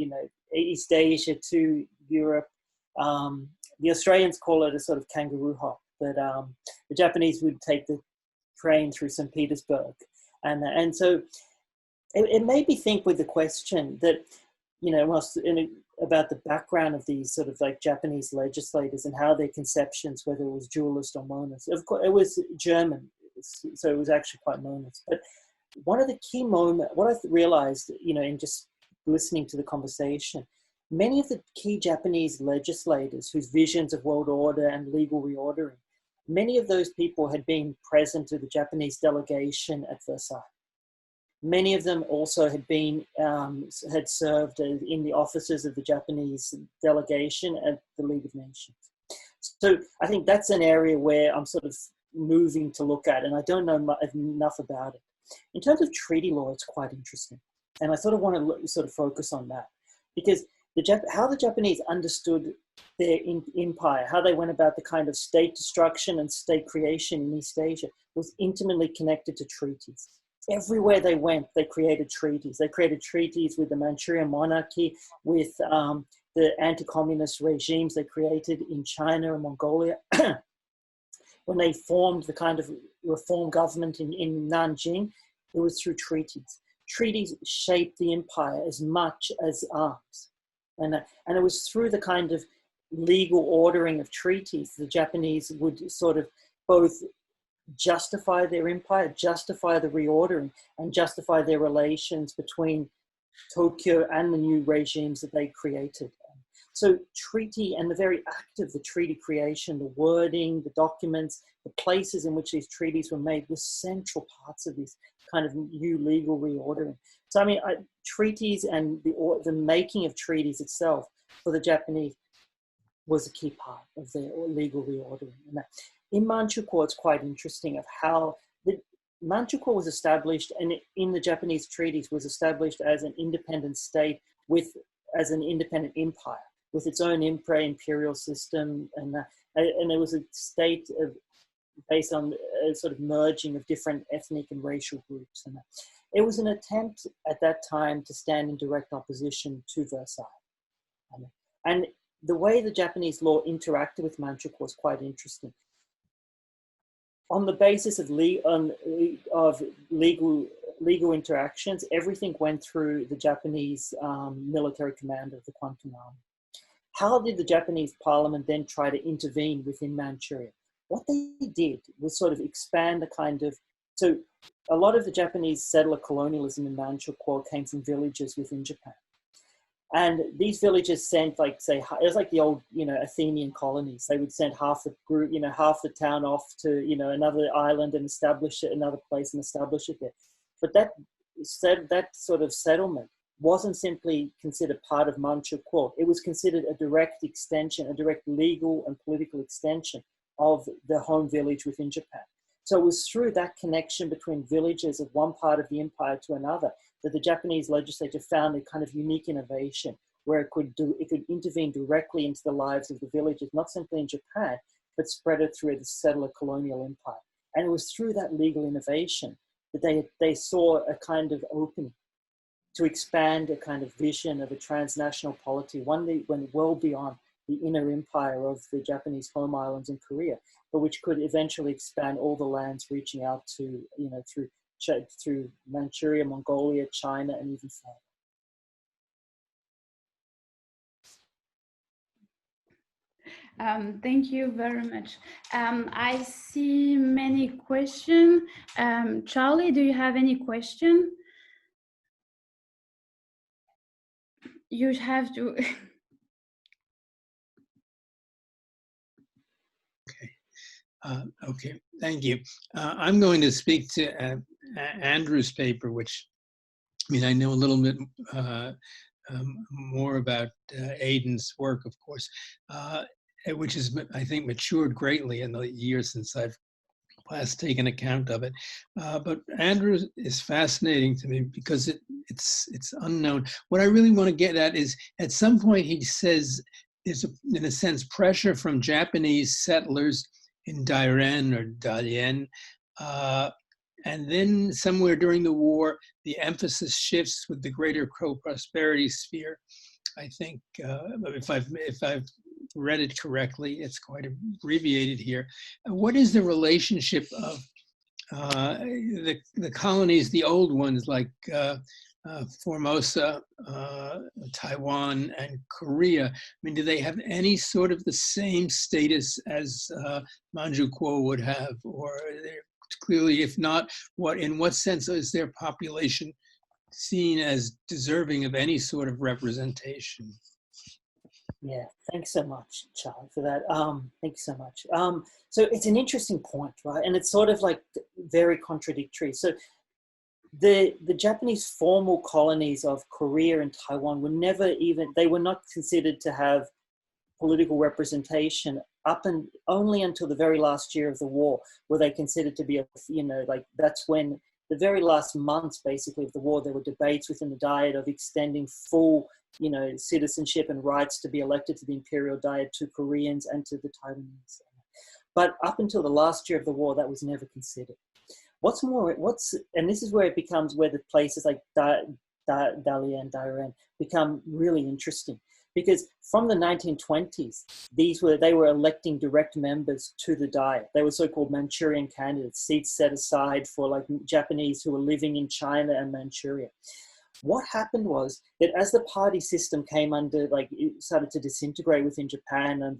C: East Asia to Europe. The Australians call it a sort of kangaroo hop, but the Japanese would take the train through St. Petersburg, and so it made me think with the question that, about the background of these sort of like Japanese legislators and how their conceptions, whether it was dualist or monist. Of course, it was German, so it was actually quite monist. But one of the key moments, what I realized, in just listening to the conversation, many of the key Japanese legislators whose visions of world order and legal reordering, many of those people had been present to the Japanese delegation at Versailles. Many of them also had served in the offices of the Japanese delegation at the League of Nations. So I think that's an area where I'm sort of moving to look at, and I don't know enough about it. In terms of treaty law, it's quite interesting. And I sort of want to sort of focus on that, because how the Japanese understood their empire, how they went about the kind of state destruction and state creation in East Asia was intimately connected to treaties. Everywhere they went, they created treaties. They created treaties with the Manchurian monarchy, with the anti-communist regimes they created in China and Mongolia. When they formed the kind of reform government in Nanjing, it was through treaties. Treaties shaped the empire as much as arms. And it was through the kind of legal ordering of treaties the Japanese would sort of both justify their empire, justify the reordering, and justify their relations between Tokyo and the new regimes that they created. So treaty and the very act of the treaty creation, the wording, the documents, the places in which these treaties were made were central parts of this kind of new legal reordering. So I mean, treaties and the making of treaties itself for the Japanese was a key part of their legal reordering. And in Manchukuo, it's quite interesting of how Manchukuo was established, and in the Japanese treaties was established as an independent state with as an independent empire with its own imperial system, and there was a state of, based on a sort of merging of different ethnic and racial groups. And it was an attempt at that time to stand in direct opposition to Versailles. And the way the Japanese law interacted with Manchukuo was quite interesting. On the basis of legal interactions, everything went through the Japanese military commander of the Kwantung Army. How did the Japanese parliament then try to intervene within Manchuria? What they did was sort of expand the kind of, so a lot of the Japanese settler colonialism in Manchukuo came from villages within Japan. And these villages sent, like, say, it was like the old, Athenian colonies. They would send half the group, half the town off to, another island and establish it, another place and establish it there. But that sort of settlement wasn't simply considered part of Manchukuo. It was considered a direct extension, a direct legal and political extension of the home village within Japan. So it was through that connection between villages of one part of the empire to another that the Japanese legislature found a kind of unique innovation where it could intervene directly into the lives of the villages, not simply in Japan, but spread it through the settler colonial empire. And it was through that legal innovation that they saw a kind of opening to expand a kind of vision of a transnational polity, one that went well beyond the inner empire of the Japanese home islands in Korea, but which could eventually expand all the lands reaching out to, through Manchuria, Mongolia, China, and even further.
A: Thank you very much. I see many questions. Charlie, do you have any question? You have to.
G: Okay, thank you. I'm going to speak to Andrew's paper, which, I know a little bit more about Aidan's work, of course, which has, I think, matured greatly in the years since I've last taken account of it. But Andrew is fascinating to me because it's unknown. What I really want to get at is, at some point he says there's, in a sense, pressure from Japanese settlers in Dairen or Dalian. And then somewhere during the war, the emphasis shifts with the greater co-prosperity sphere. I think if I've read it correctly, it's quite abbreviated here. What is the relationship of the colonies, the old ones like Formosa, Taiwan, and Korea? Do they have any sort of the same status as Manchukuo would have, or clearly, if not, in what sense is their population seen as deserving of any sort of representation?
C: Yeah, thanks so much, Charlie, for that. Thank you so much. So it's an interesting point, right? And it's sort of like very contradictory. So the Japanese formal colonies of Korea and Taiwan were they were not considered to have political representation only until the very last year of the war, were they considered to be that's when the very last months basically of the war, there were debates within the Diet of extending full citizenship and rights to be elected to the Imperial Diet to Koreans and to the Taiwanese. But up until the last year of the war, that was never considered. And this is where it becomes, where the places like Dalian and Dairen become really interesting. Because from the 1920s, they were electing direct members to the Diet. They were so-called Manchurian candidates, seats set aside for like Japanese who were living in China and Manchuria. What happened was that as the party system came under, it started to disintegrate within Japan, and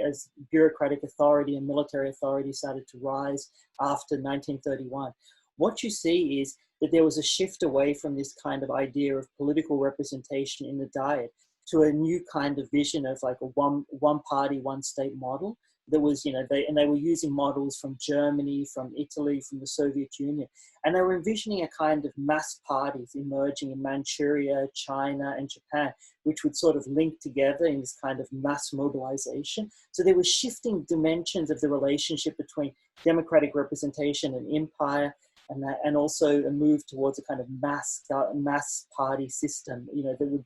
C: as bureaucratic authority and military authority started to rise after 1931, what you see is that there was a shift away from this kind of idea of political representation in the Diet to a new kind of vision of like a one party, one state model. That was, they were using models from Germany, from Italy, from the Soviet Union. And they were envisioning a kind of mass parties emerging in Manchuria, China, and Japan, which would sort of link together in this kind of mass mobilization. So there were shifting dimensions of the relationship between democratic representation and empire, and also a move towards a kind of mass party system, that would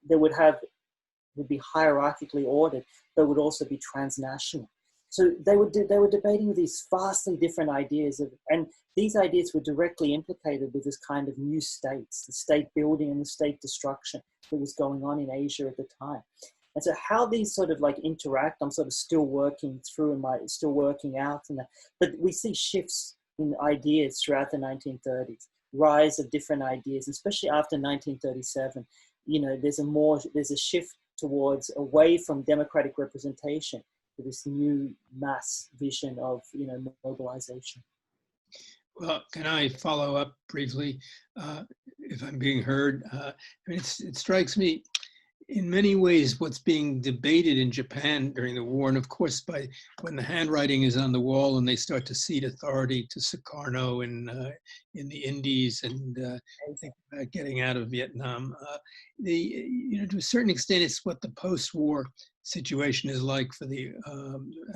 C: would be hierarchically ordered, but would also be transnational. So they were debating these vastly different ideas and these ideas were directly implicated with this kind of new states, the state building and the state destruction that was going on in Asia at the time. And so how these sort of like interact, I'm sort of still working through and still working out. But we see shifts in ideas throughout the 1930s, rise of different ideas, especially after 1937. You know, there's a shift towards away from democratic representation to this new mass vision of, you know, mobilization.
G: Well, can I follow up briefly, if I'm being heard? I mean, it strikes me, in many ways, what's being debated in Japan during the war, and of course, when the handwriting is on the wall and they start to cede authority to Sukarno in the Indies and think about getting out of Vietnam, you know, to a certain extent, it's what the post-war situation is like for the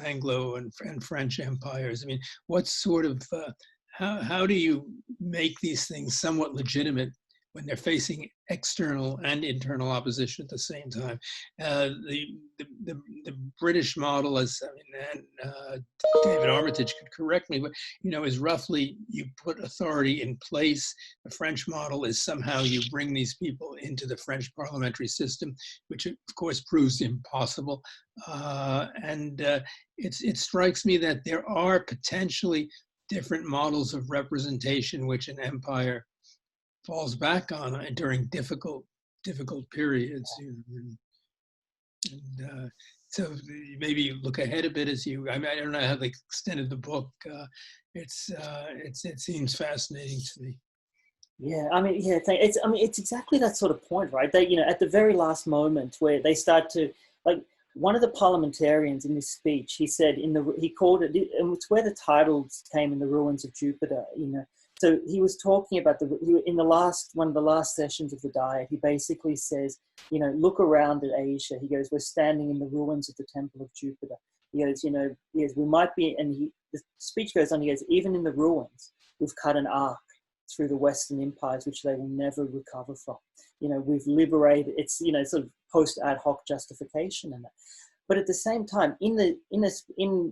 G: Anglo and French empires. I mean, what sort of how do you make these things somewhat legitimate when they're facing external and internal opposition at the same time? The British model, as I mean, and, David Armitage could correct me, but you know, is roughly you put authority in place. The French model is somehow you bring these people into the French parliamentary system, which of course proves impossible. It strikes me that there are potentially different models of representation which an empire falls back on during difficult periods. And so maybe you look ahead a bit as you, I mean, I don't know how the extent of the book, it seems fascinating to me.
C: Yeah, I mean, yeah, it's exactly that sort of point, right? They, you know, at the very last moment where they start to, like, one of the parliamentarians in this speech, he said he called it, and it's where the titles came in The Ruins of Jupiter, you know. So he was talking about in one of the last sessions of the Diet, he basically says, you know, look around at Asia. He goes, we're standing in the ruins of the Temple of Jupiter. He goes, you know, yes, we might be, and the speech goes on, he goes, even in the ruins, we've cut an arc through the Western empires, which they will never recover from. You know, we've liberated, it's, you know, sort of post ad hoc justification and that. But at the same time, in the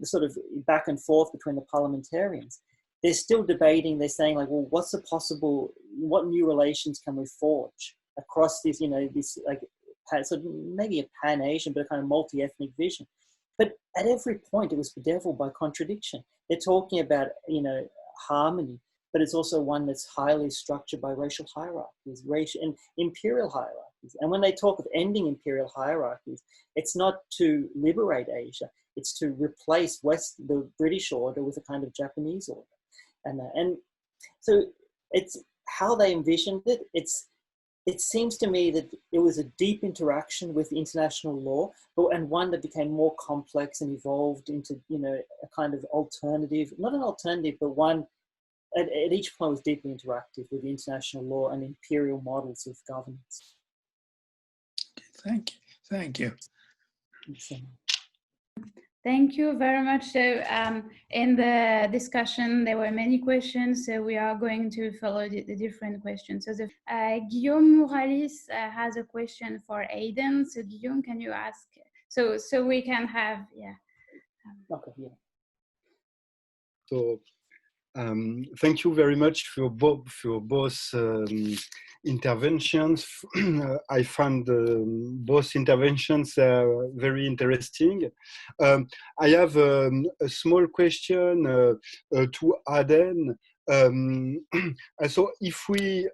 C: sort of back and forth between the parliamentarians, they're still debating. They're saying, like, well, what new relations can we forge across this, you know, this, like, so maybe a pan-Asian, but a kind of multi-ethnic vision. But at every point, it was bedeviled by contradiction. They're talking about, you know, harmony, but it's also one that's highly structured by racial hierarchies, racial and imperial hierarchies. And when they talk of ending imperial hierarchies, it's not to liberate Asia, it's to replace the British order with a kind of Japanese order. And so it's how they envisioned it. It seems to me that it was a deep interaction with international law, and one that became more complex and evolved into, you know, a kind of alternative, not an alternative, but one at each point was deeply interactive with international law and imperial models of governance.
G: Thank you. Thank you.
A: Thank you very much. So in the discussion, there were many questions, so we are going to follow the different questions. So Guillaume Morales has a question for Aidan. So Guillaume, can you ask? So we can have, yeah.
C: Okay, yeah.
H: So thank you very much for both interventions. I found both interventions very interesting. I have a small question to Aidan. So if we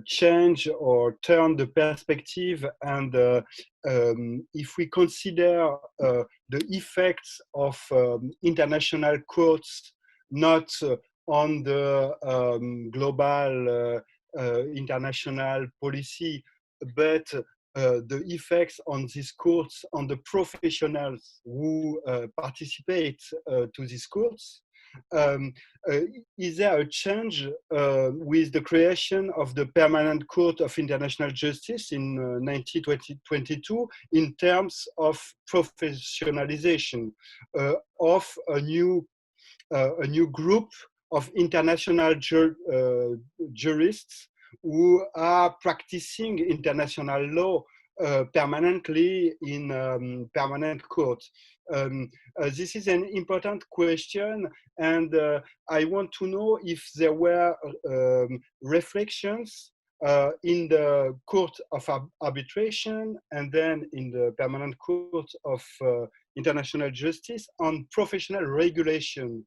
H: change or turn the perspective and if we consider the effects of international courts not on the global international policy, but the effects on these courts on the professionals who participate to these courts, is there a change with the creation of the Permanent Court of International Justice in 1922 in terms of professionalization of a new group of international jurists who are practicing international law permanently in permanent court. This is an important question, and I want to know if there were reflections in the Court of Arbitration and then in the Permanent Court of International Justice on professional regulation.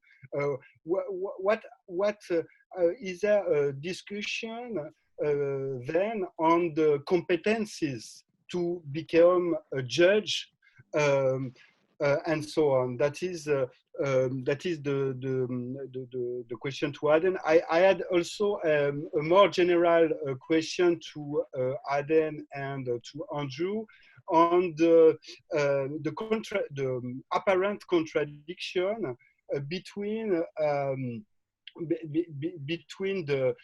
H: Is there a discussion then on the competencies to become a judge and so on? That is the question to Aden. I had also a more general question to Aden and to Andrew on the apparent contradiction between between the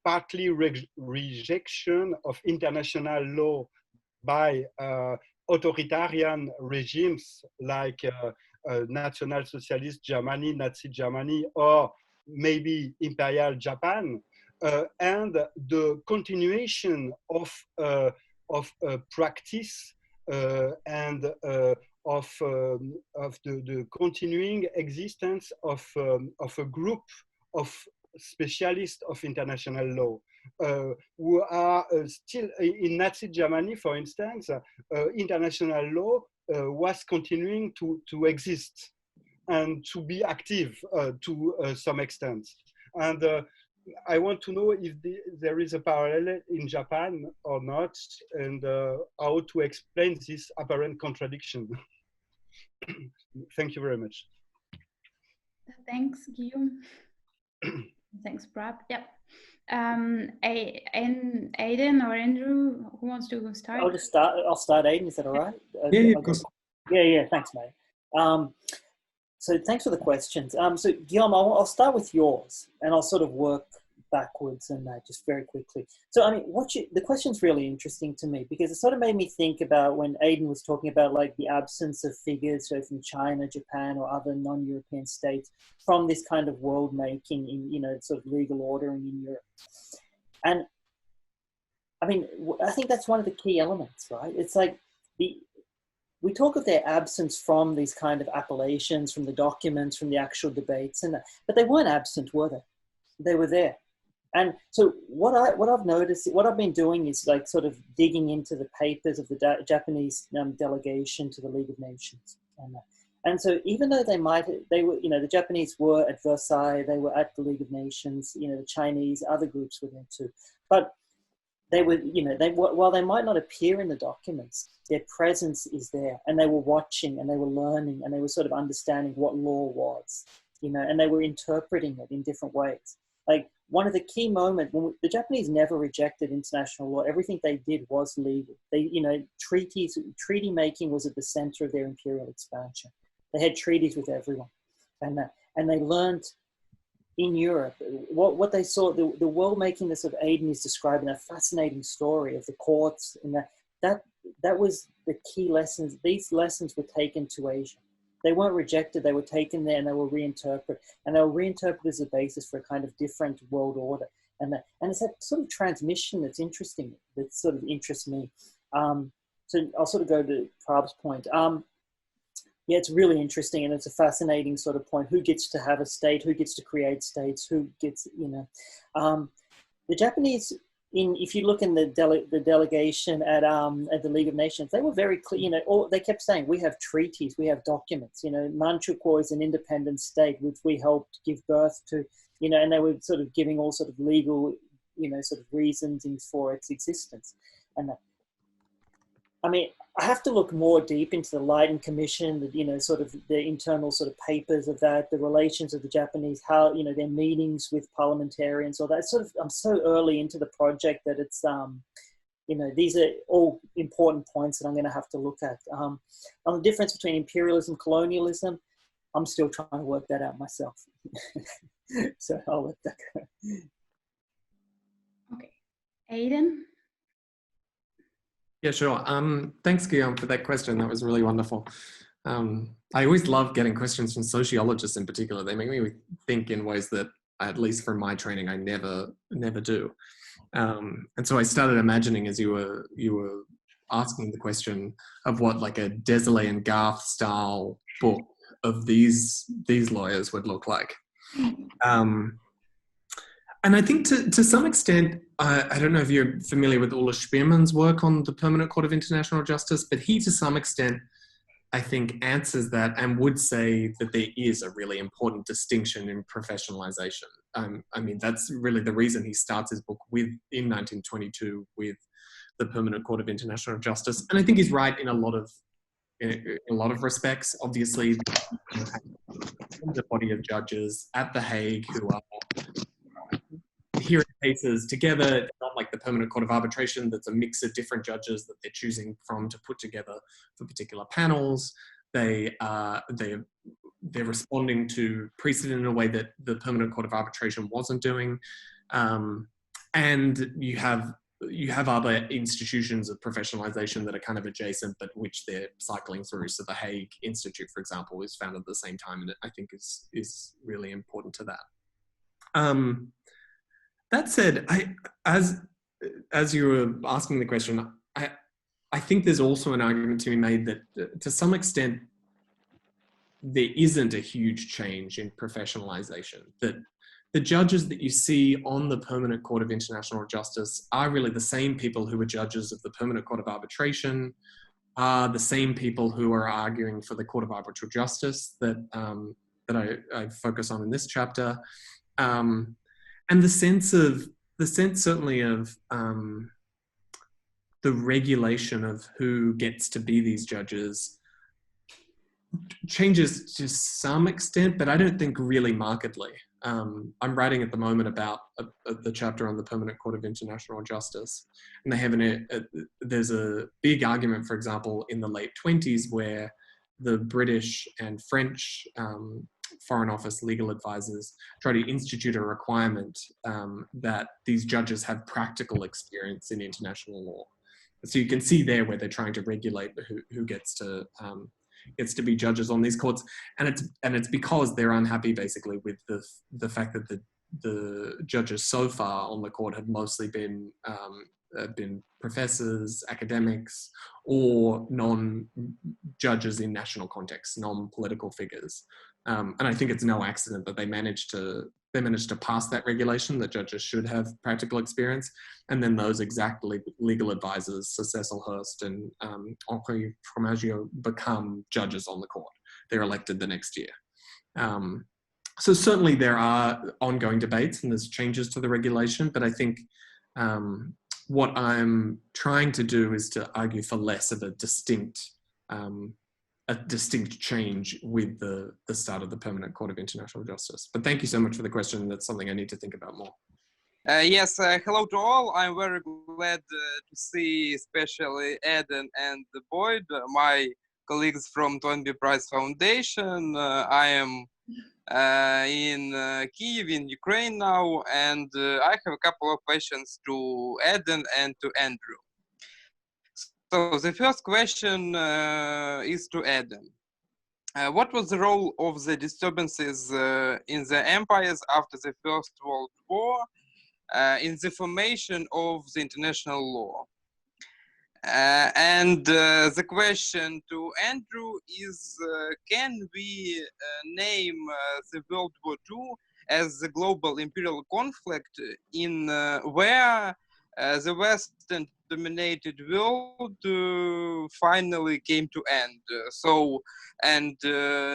H: partly rejection of international law by authoritarian regimes like National Socialist Germany, Nazi Germany, or maybe Imperial Japan, and the continuation of practice and of the continuing existence of a group of specialists of international law who are still in Nazi Germany, for instance. International law was continuing to exist and to be active to some extent. And I want to know if there is a parallel in Japan or not, and how to explain this apparent contradiction. Thank you very much.
A: Thanks, Guillaume. Thanks, Brad. Yep. Aiden or Andrew, who wants to go start?
C: I'll start, Aiden. Is that all right?
E: Yeah, of course.
C: Yeah. Thanks, mate. So thanks for the questions. So Guillaume, I'll start with yours, and I'll sort of work backwards and just very quickly. So I mean, the question's really interesting to me because it sort of made me think about when Aiden was talking about like the absence of figures, so from China, Japan, or other non-European states from this kind of world making in sort of legal ordering in Europe. And I mean, I think that's one of the key elements, right? It's like we talk of their absence from these kind of appellations, from the documents, from the actual debates, but they weren't absent, were they? They were there. And so what I've noticed, what I've been doing is like sort of digging into the papers of the Japanese delegation to the League of Nations. And so even though they were, the Japanese were at Versailles, they were at the League of Nations, the Chinese, other groups were there too. But they were, while they might not appear in the documents, their presence is there, and they were watching and they were learning and they were sort of understanding what law was, and they were interpreting it in different ways. Like one of the key moments, the Japanese never rejected international law. Everything they did was legal. They, treaty making was at the center of their imperial expansion. They had treaties with everyone, and they learned in Europe what they saw. The world makingness of Aiden is describing a fascinating story of the courts, and that was the key lessons. These lessons were taken to Asia. They weren't rejected, they were taken there and they were reinterpreted. And they were reinterpreted as a basis for a kind of different world order. And it's that sort of transmission that's interesting, that sort of interests me. So I'll sort of go to Prabh's point. Yeah, it's really interesting and it's a fascinating sort of point. Who gets to have a state? Who gets to create states? Who gets, the Japanese, if you look in the delegation at the League of Nations, they were very clear. They kept saying we have treaties, we have documents. Manchukuo is an independent state which we helped give birth to. And they were sort of giving all sort of legal, sort of reasons for its existence. And I mean, I have to look more deep into the Leiden Commission, sort of the internal sort of papers of that, the relations of the Japanese, how, their meetings with parliamentarians, all that. I'm so early into the project that it's, these are all important points that I'm going to have to look at. On the difference between imperialism, colonialism, I'm still trying to work that out myself. So I'll let that go.
A: Okay. Aiden?
E: Yeah, sure. Thanks, Guillaume, for that question. That was really wonderful. I always love getting questions from sociologists in particular. They make me think in ways that at least from my training, I never do. And so I started imagining, as you were asking the question, of what like a Desilets and Garth style book of these lawyers would look like. And I think to some extent, I don't know if you're familiar with Ulla Spearman's work on the Permanent Court of International Justice, but he, to some extent, I think, answers that and would say that there is a really important distinction in professionalization. I mean, that's really the reason he starts his book in 1922 with the Permanent Court of International Justice. And I think he's right in a lot of respects. Obviously, the body of judges at The Hague who are hearing cases together. It's not like the Permanent Court of Arbitration that's a mix of different judges that they're choosing from to put together for particular panels. They're responding to precedent in a way that the Permanent Court of Arbitration wasn't doing. And you have other institutions of professionalization that are kind of adjacent, but which they're cycling through. So the Hague Institute, for example, was founded at the same time, and I think is really important to that. That said, as you were asking the question, I think there's also an argument to be made that to some extent there isn't a huge change in professionalization, that the judges that you see on the Permanent Court of International Justice are really the same people who were judges of the Permanent Court of Arbitration, are the same people who are arguing for the Court of Arbitral Justice that I focus on in this chapter. And the sense certainly of the regulation of who gets to be these judges changes to some extent, but I don't think really markedly. I'm writing at the moment about the chapter on the Permanent Court of International Justice, and they have there's a big argument, for example, in the late 1920s where the British and French Foreign Office legal advisors try to institute a requirement that these judges have practical experience in international law. So you can see there where they're trying to regulate who gets to be judges on these courts, and it's because they're unhappy basically with the fact that the judges so far on the court have mostly been professors, academics, or non-judges in national contexts, non-political figures. And I think it's no accident that they managed to pass that regulation that judges should have practical experience, and then those exact legal advisors, Sir Cecil Hurst and Henri Fromageau, become judges on the court. They're elected the next year. So certainly there are ongoing debates and there's changes to the regulation, but I think what I'm trying to do is to argue for less of a distinct change with the start of the Permanent Court of International Justice. But thank you so much for the question. That's something I need to think about more.
I: Yes, hello to all. I'm very glad to see especially Eden and Boyd, my colleagues from Toynbee Prize Foundation. I am in Kyiv in Ukraine now, and I have a couple of questions to Eden and to Andrew. So the first question is to Eden. What was the role of the disturbances in the empires after the First World War in the formation of the international law? And the question to Andrew is, can we name the World War II as the global imperial conflict in where the Western dominated world finally came to end?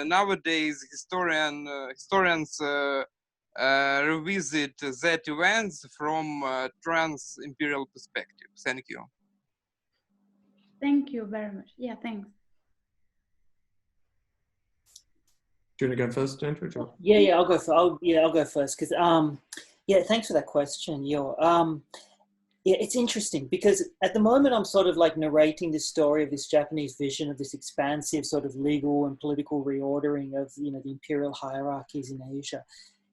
I: Nowadays historians revisit that events from trans-imperial perspective. Thank you.
A: Thank you very much. Yeah, thanks.
E: Do you want to go first, Andrew?
C: Yeah, I'll go first because yeah, thanks for that question, Yo. Yeah, it's interesting because at the moment I'm sort of like narrating this story of this Japanese vision of this expansive sort of legal and political reordering of, you know, the imperial hierarchies in Asia.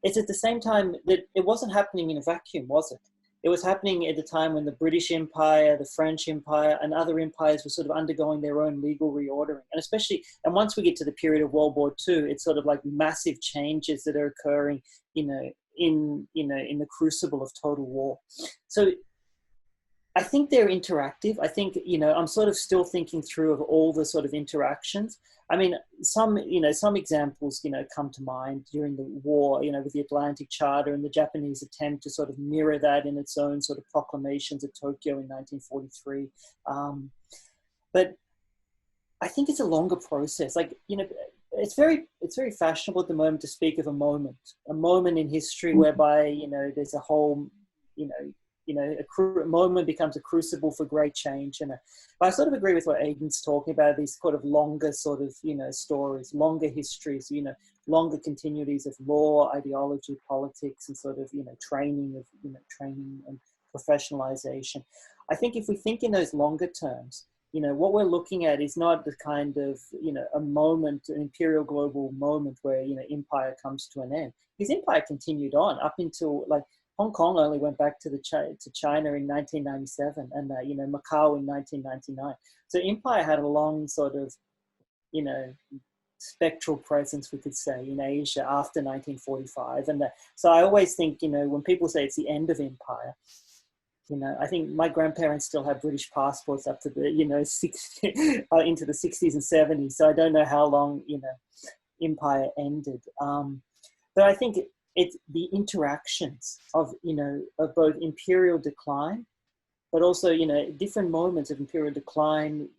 C: It's at the same time that it wasn't happening in a vacuum, was it? It was happening at the time when the British Empire, the French Empire, and other empires were sort of undergoing their own legal reordering. And once we get to the period of World War II, it's sort of like massive changes that are occurring, you know, in in the crucible of total war. So I think they're interactive. I think, I'm sort of still thinking through of all the sort of interactions. I mean, some examples, come to mind during the war, with the Atlantic Charter and the Japanese attempt to sort of mirror that in its own sort of proclamations at Tokyo in 1943. But I think it's a longer process. Like, it's very fashionable at the moment to speak of a moment in history whereby, there's a whole, a moment becomes a crucible for great change. But I sort of agree with what Aidan's talking about, these sort of longer sort of, stories, longer histories, longer continuities of law, ideology, politics, and sort of, training and professionalization. I think if we think in those longer terms, what we're looking at is not the kind of, a moment, an imperial global moment where, empire comes to an end. Because empire continued on up until, like, Hong Kong only went back to China in 1997, and Macau in 1999. So empire had a long sort of, spectral presence, we could say, in Asia after 1945. And so I always think, when people say it's the end of empire, I think my grandparents still have British passports up to the, into the 60s and 70s. So I don't know how long, empire ended. But I think it's the interactions of, of both imperial decline, but also, different moments of imperial decline,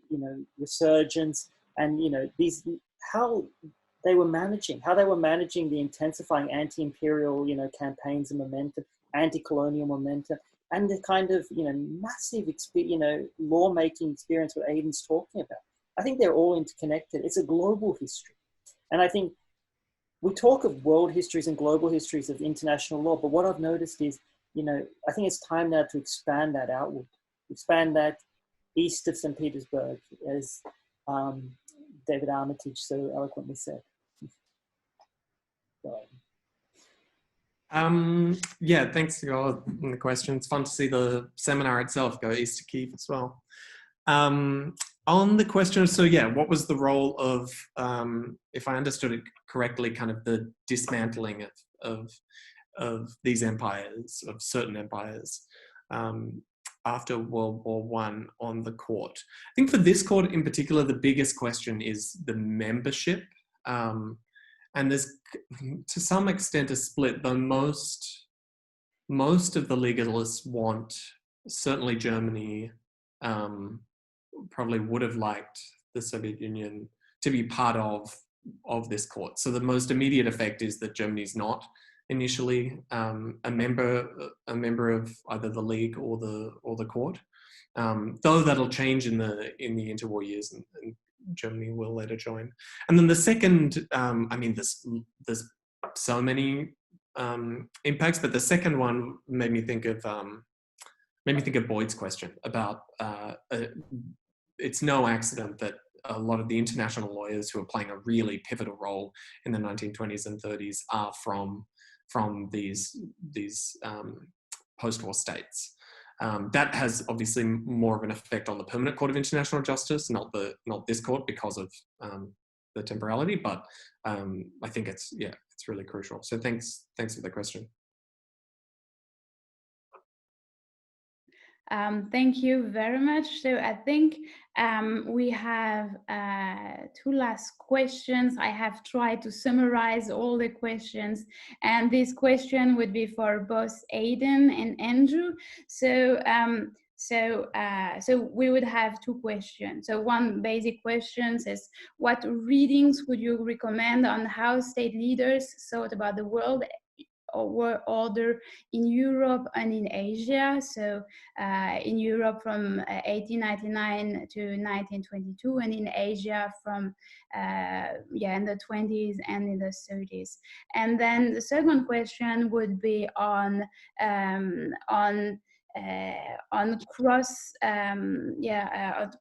C: resurgence, and, how they were managing the intensifying anti-imperial, campaigns and momentum, anti-colonial momentum, and the kind of, massive, lawmaking experience what Aidan's talking about. I think they're all interconnected. It's a global history. And I think we talk of world histories and global histories of international law, but what I've noticed is, I think it's time now to expand that outward, expand that east of St. Petersburg, as David Armitage so eloquently said.
E: Yeah, thanks for the question. It's fun to see the seminar itself go east to Kiev as well. On the question, so yeah, what was the role of, if I understood it correctly, kind of the dismantling of these empires, of certain empires, after World War I on the court? I think for this court in particular, the biggest question is the membership. And there's, to some extent, a split, though most of the legalists want, certainly Germany, probably would have liked the Soviet Union to be part of this court. So the most immediate effect is that Germany's not initially a member of either the League or the court. Though that'll change in the interwar years, and Germany will later join. And then the second, I mean, there's so many impacts, but the second one made me think of Boyd's question about it's no accident that a lot of the international lawyers who are playing a really pivotal role in the 1920s and 30s are from these post-war states. That has obviously more of an effect on the Permanent Court of International Justice, not this court because of the temporality, but I think it's really crucial. So thanks for the question.
A: Thank you very much. So I think we have two last questions. I have tried to summarize all the questions, and this question would be for both Aidan and Andrew. So so we would have two questions. So one basic question is, what readings would you recommend on how state leaders thought about the world order in Europe and in Asia? So in Europe from 1899 to 1922, and in Asia from in the 20s and in the 30s. And then the second question would be on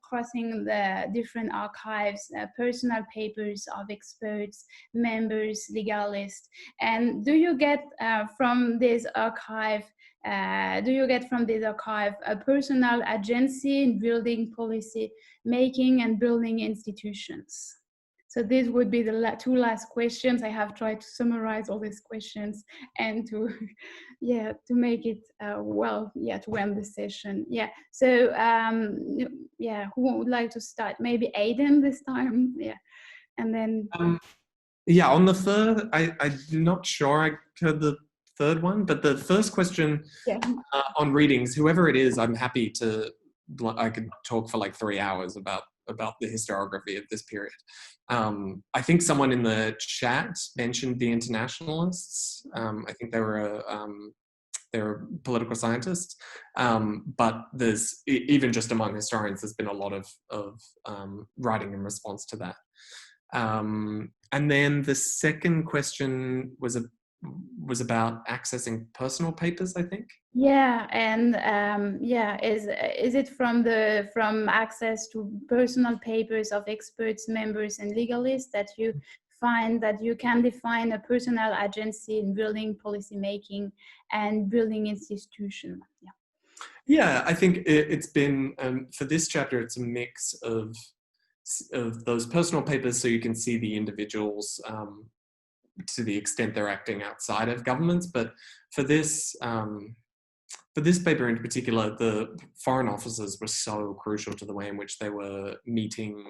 A: crossing the different archives, personal papers of experts, members, legalists, and do you get from this archive a personal agency in building policy making and building institutions? So this would be the two last questions. I have tried to summarize all these questions and to, yeah, to make it well, yeah, to end the session. Yeah. So yeah, who would like to start? Maybe Aidan this time. Yeah, and then.
E: Yeah, on the third, I'm not sure I heard the third one, but the first question on readings, whoever it is, I'm happy to. I could talk for like 3 hours about the historiography of this period. I think someone in the chat mentioned the internationalists. I think they're political scientists, but there's even just among historians, there's been a lot of writing in response to that. And then the second question was about accessing personal papers, I think.
A: Yeah, and yeah, is it from access to personal papers of experts, members, and legalists that you find that you can define a personal agency in building policy making and building institution? Yeah.
E: Yeah, I think it's been for this chapter, it's a mix of those personal papers, so you can see the individuals to the extent they're acting outside of governments. But for this paper in particular, the foreign officers were so crucial to the way in which they were meeting,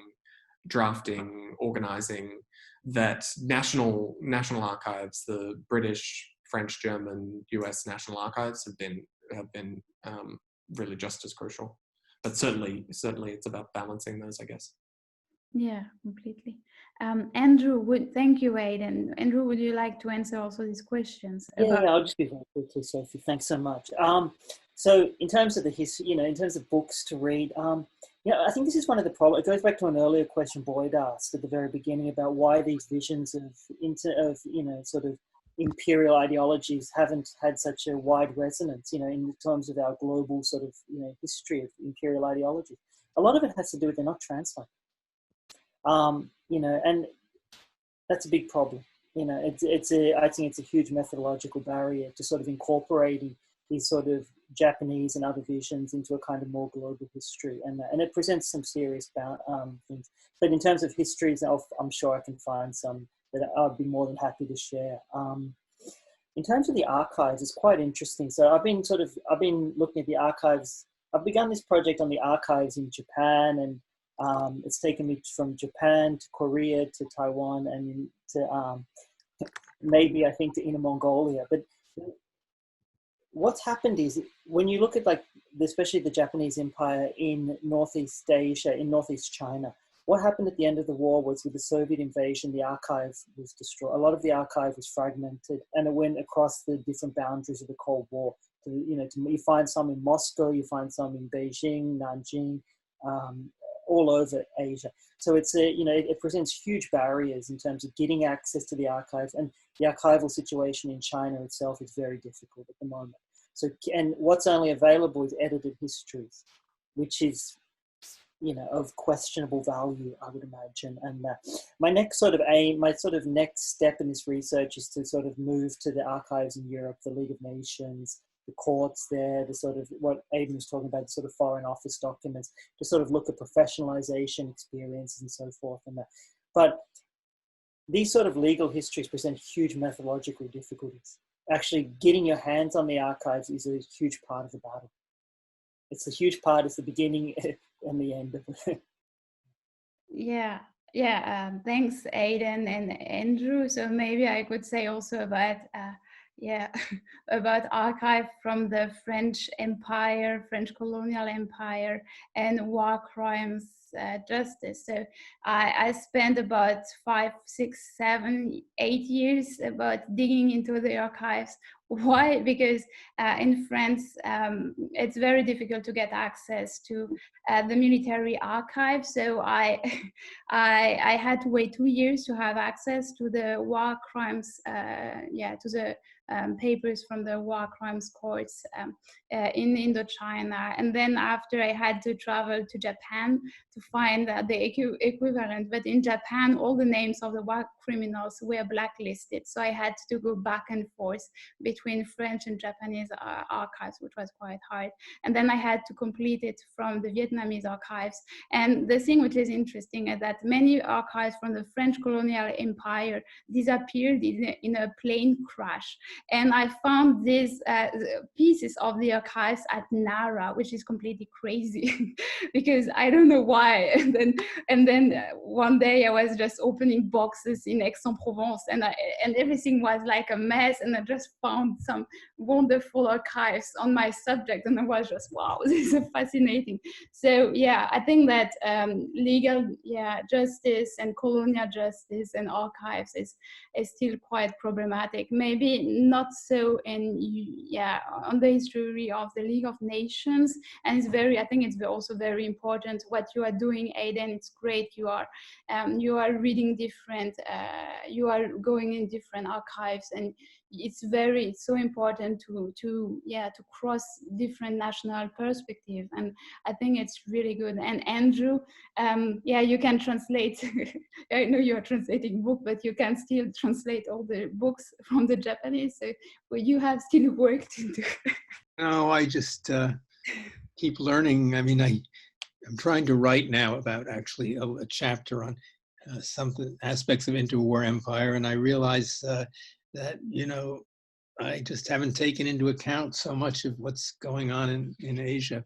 E: drafting, organizing, that national archives, the British, French, German, US national archives have been really just as crucial. But certainly it's about balancing those, I guess.
A: Yeah, completely. Andrew, thank you, Aidan. Andrew, would you like to answer also these questions?
C: Yeah, I'll just be very quickly, Sophie. Thanks so much. So in terms of the history, in terms of books to read, I think this is one of the problems. It goes back to an earlier question Boyd asked at the very beginning about why these visions of sort of imperial ideologies haven't had such a wide resonance, in terms of our global sort of, history of imperial ideology. A lot of it has to do with they're not translated. And that's a big problem. I think it's a huge methodological barrier to sort of incorporating these sort of Japanese and other visions into a kind of more global history, and it presents some serious things. But in terms of histories, I'm sure I can find some that I'd be more than happy to share. In terms of the archives, it's quite interesting. So I've been looking at the archives. I've begun this project on the archives in Japan, and it's taken me from Japan to Korea to Taiwan and to maybe I think to Inner Mongolia. But what's happened is when you look at especially the Japanese Empire in Northeast Asia, in Northeast China, what happened at the end of the war was with the Soviet invasion, the archive was destroyed. A lot of the archive was fragmented, and it went across the different boundaries of the Cold War. You find some in Moscow, you find some in Beijing, Nanjing, all over Asia. So it presents huge barriers in terms of getting access to the archives, and the archival situation in China itself is very difficult at the moment. So, and what's only available is edited histories, which is, of questionable value, I would imagine. And my next sort of aim, my sort of next step in this research is to sort of move to the archives in Europe, the League of Nations, the courts there, the sort of what Aidan was talking about, the sort of foreign office documents, to sort of look at professionalization experiences and so forth. But these sort of legal histories present huge methodological difficulties. Actually, getting your hands on the archives is a huge part of the battle. It's a huge part, it's the beginning and the end of it.
A: Yeah. Thanks, Aidan and Andrew. So maybe I could say also about about archive from the French Empire, French colonial empire, and war crimes justice. So I spent about 5, 6, 7, 8 years about digging into the archives. Why? Because in France, it's very difficult to get access to the military archive. So I had to wait 2 years to have access to the war crimes, to the papers from the war crimes courts in Indochina. And then after I had to travel to Japan to find the equivalent. But in Japan, all the names of the war criminals were blacklisted. So I had to go back and forth between French and Japanese archives, which was quite hard. And then I had to complete it from the Vietnamese archives. And the thing which is interesting is that many archives from the French colonial empire disappeared in a plane crash. And I found these pieces of the archives at Nara, which is completely crazy because I don't know why. And then one day I was just opening boxes in Aix-en-Provence, and everything was like a mess. And I just found some wonderful archives on my subject, and I was just, wow, this is fascinating. So yeah, I think that legal justice and colonial justice and archives is still quite problematic. Maybe not so on the history of the League of Nations. And I think it's also very important what you are doing, Aidan. It's great. You are reading different, you are going in different archives, and it's so important to cross different national perspective. And I think it's really good. And Andrew, you can translate. I know you're translating book, but you can still translate all the books from the Japanese. So you have still work to do.
G: No, I just keep learning. I mean, I'm trying to write now about actually a chapter on some aspects of interwar empire, and I realize that, you know, I just haven't taken into account so much of what's going on in Asia.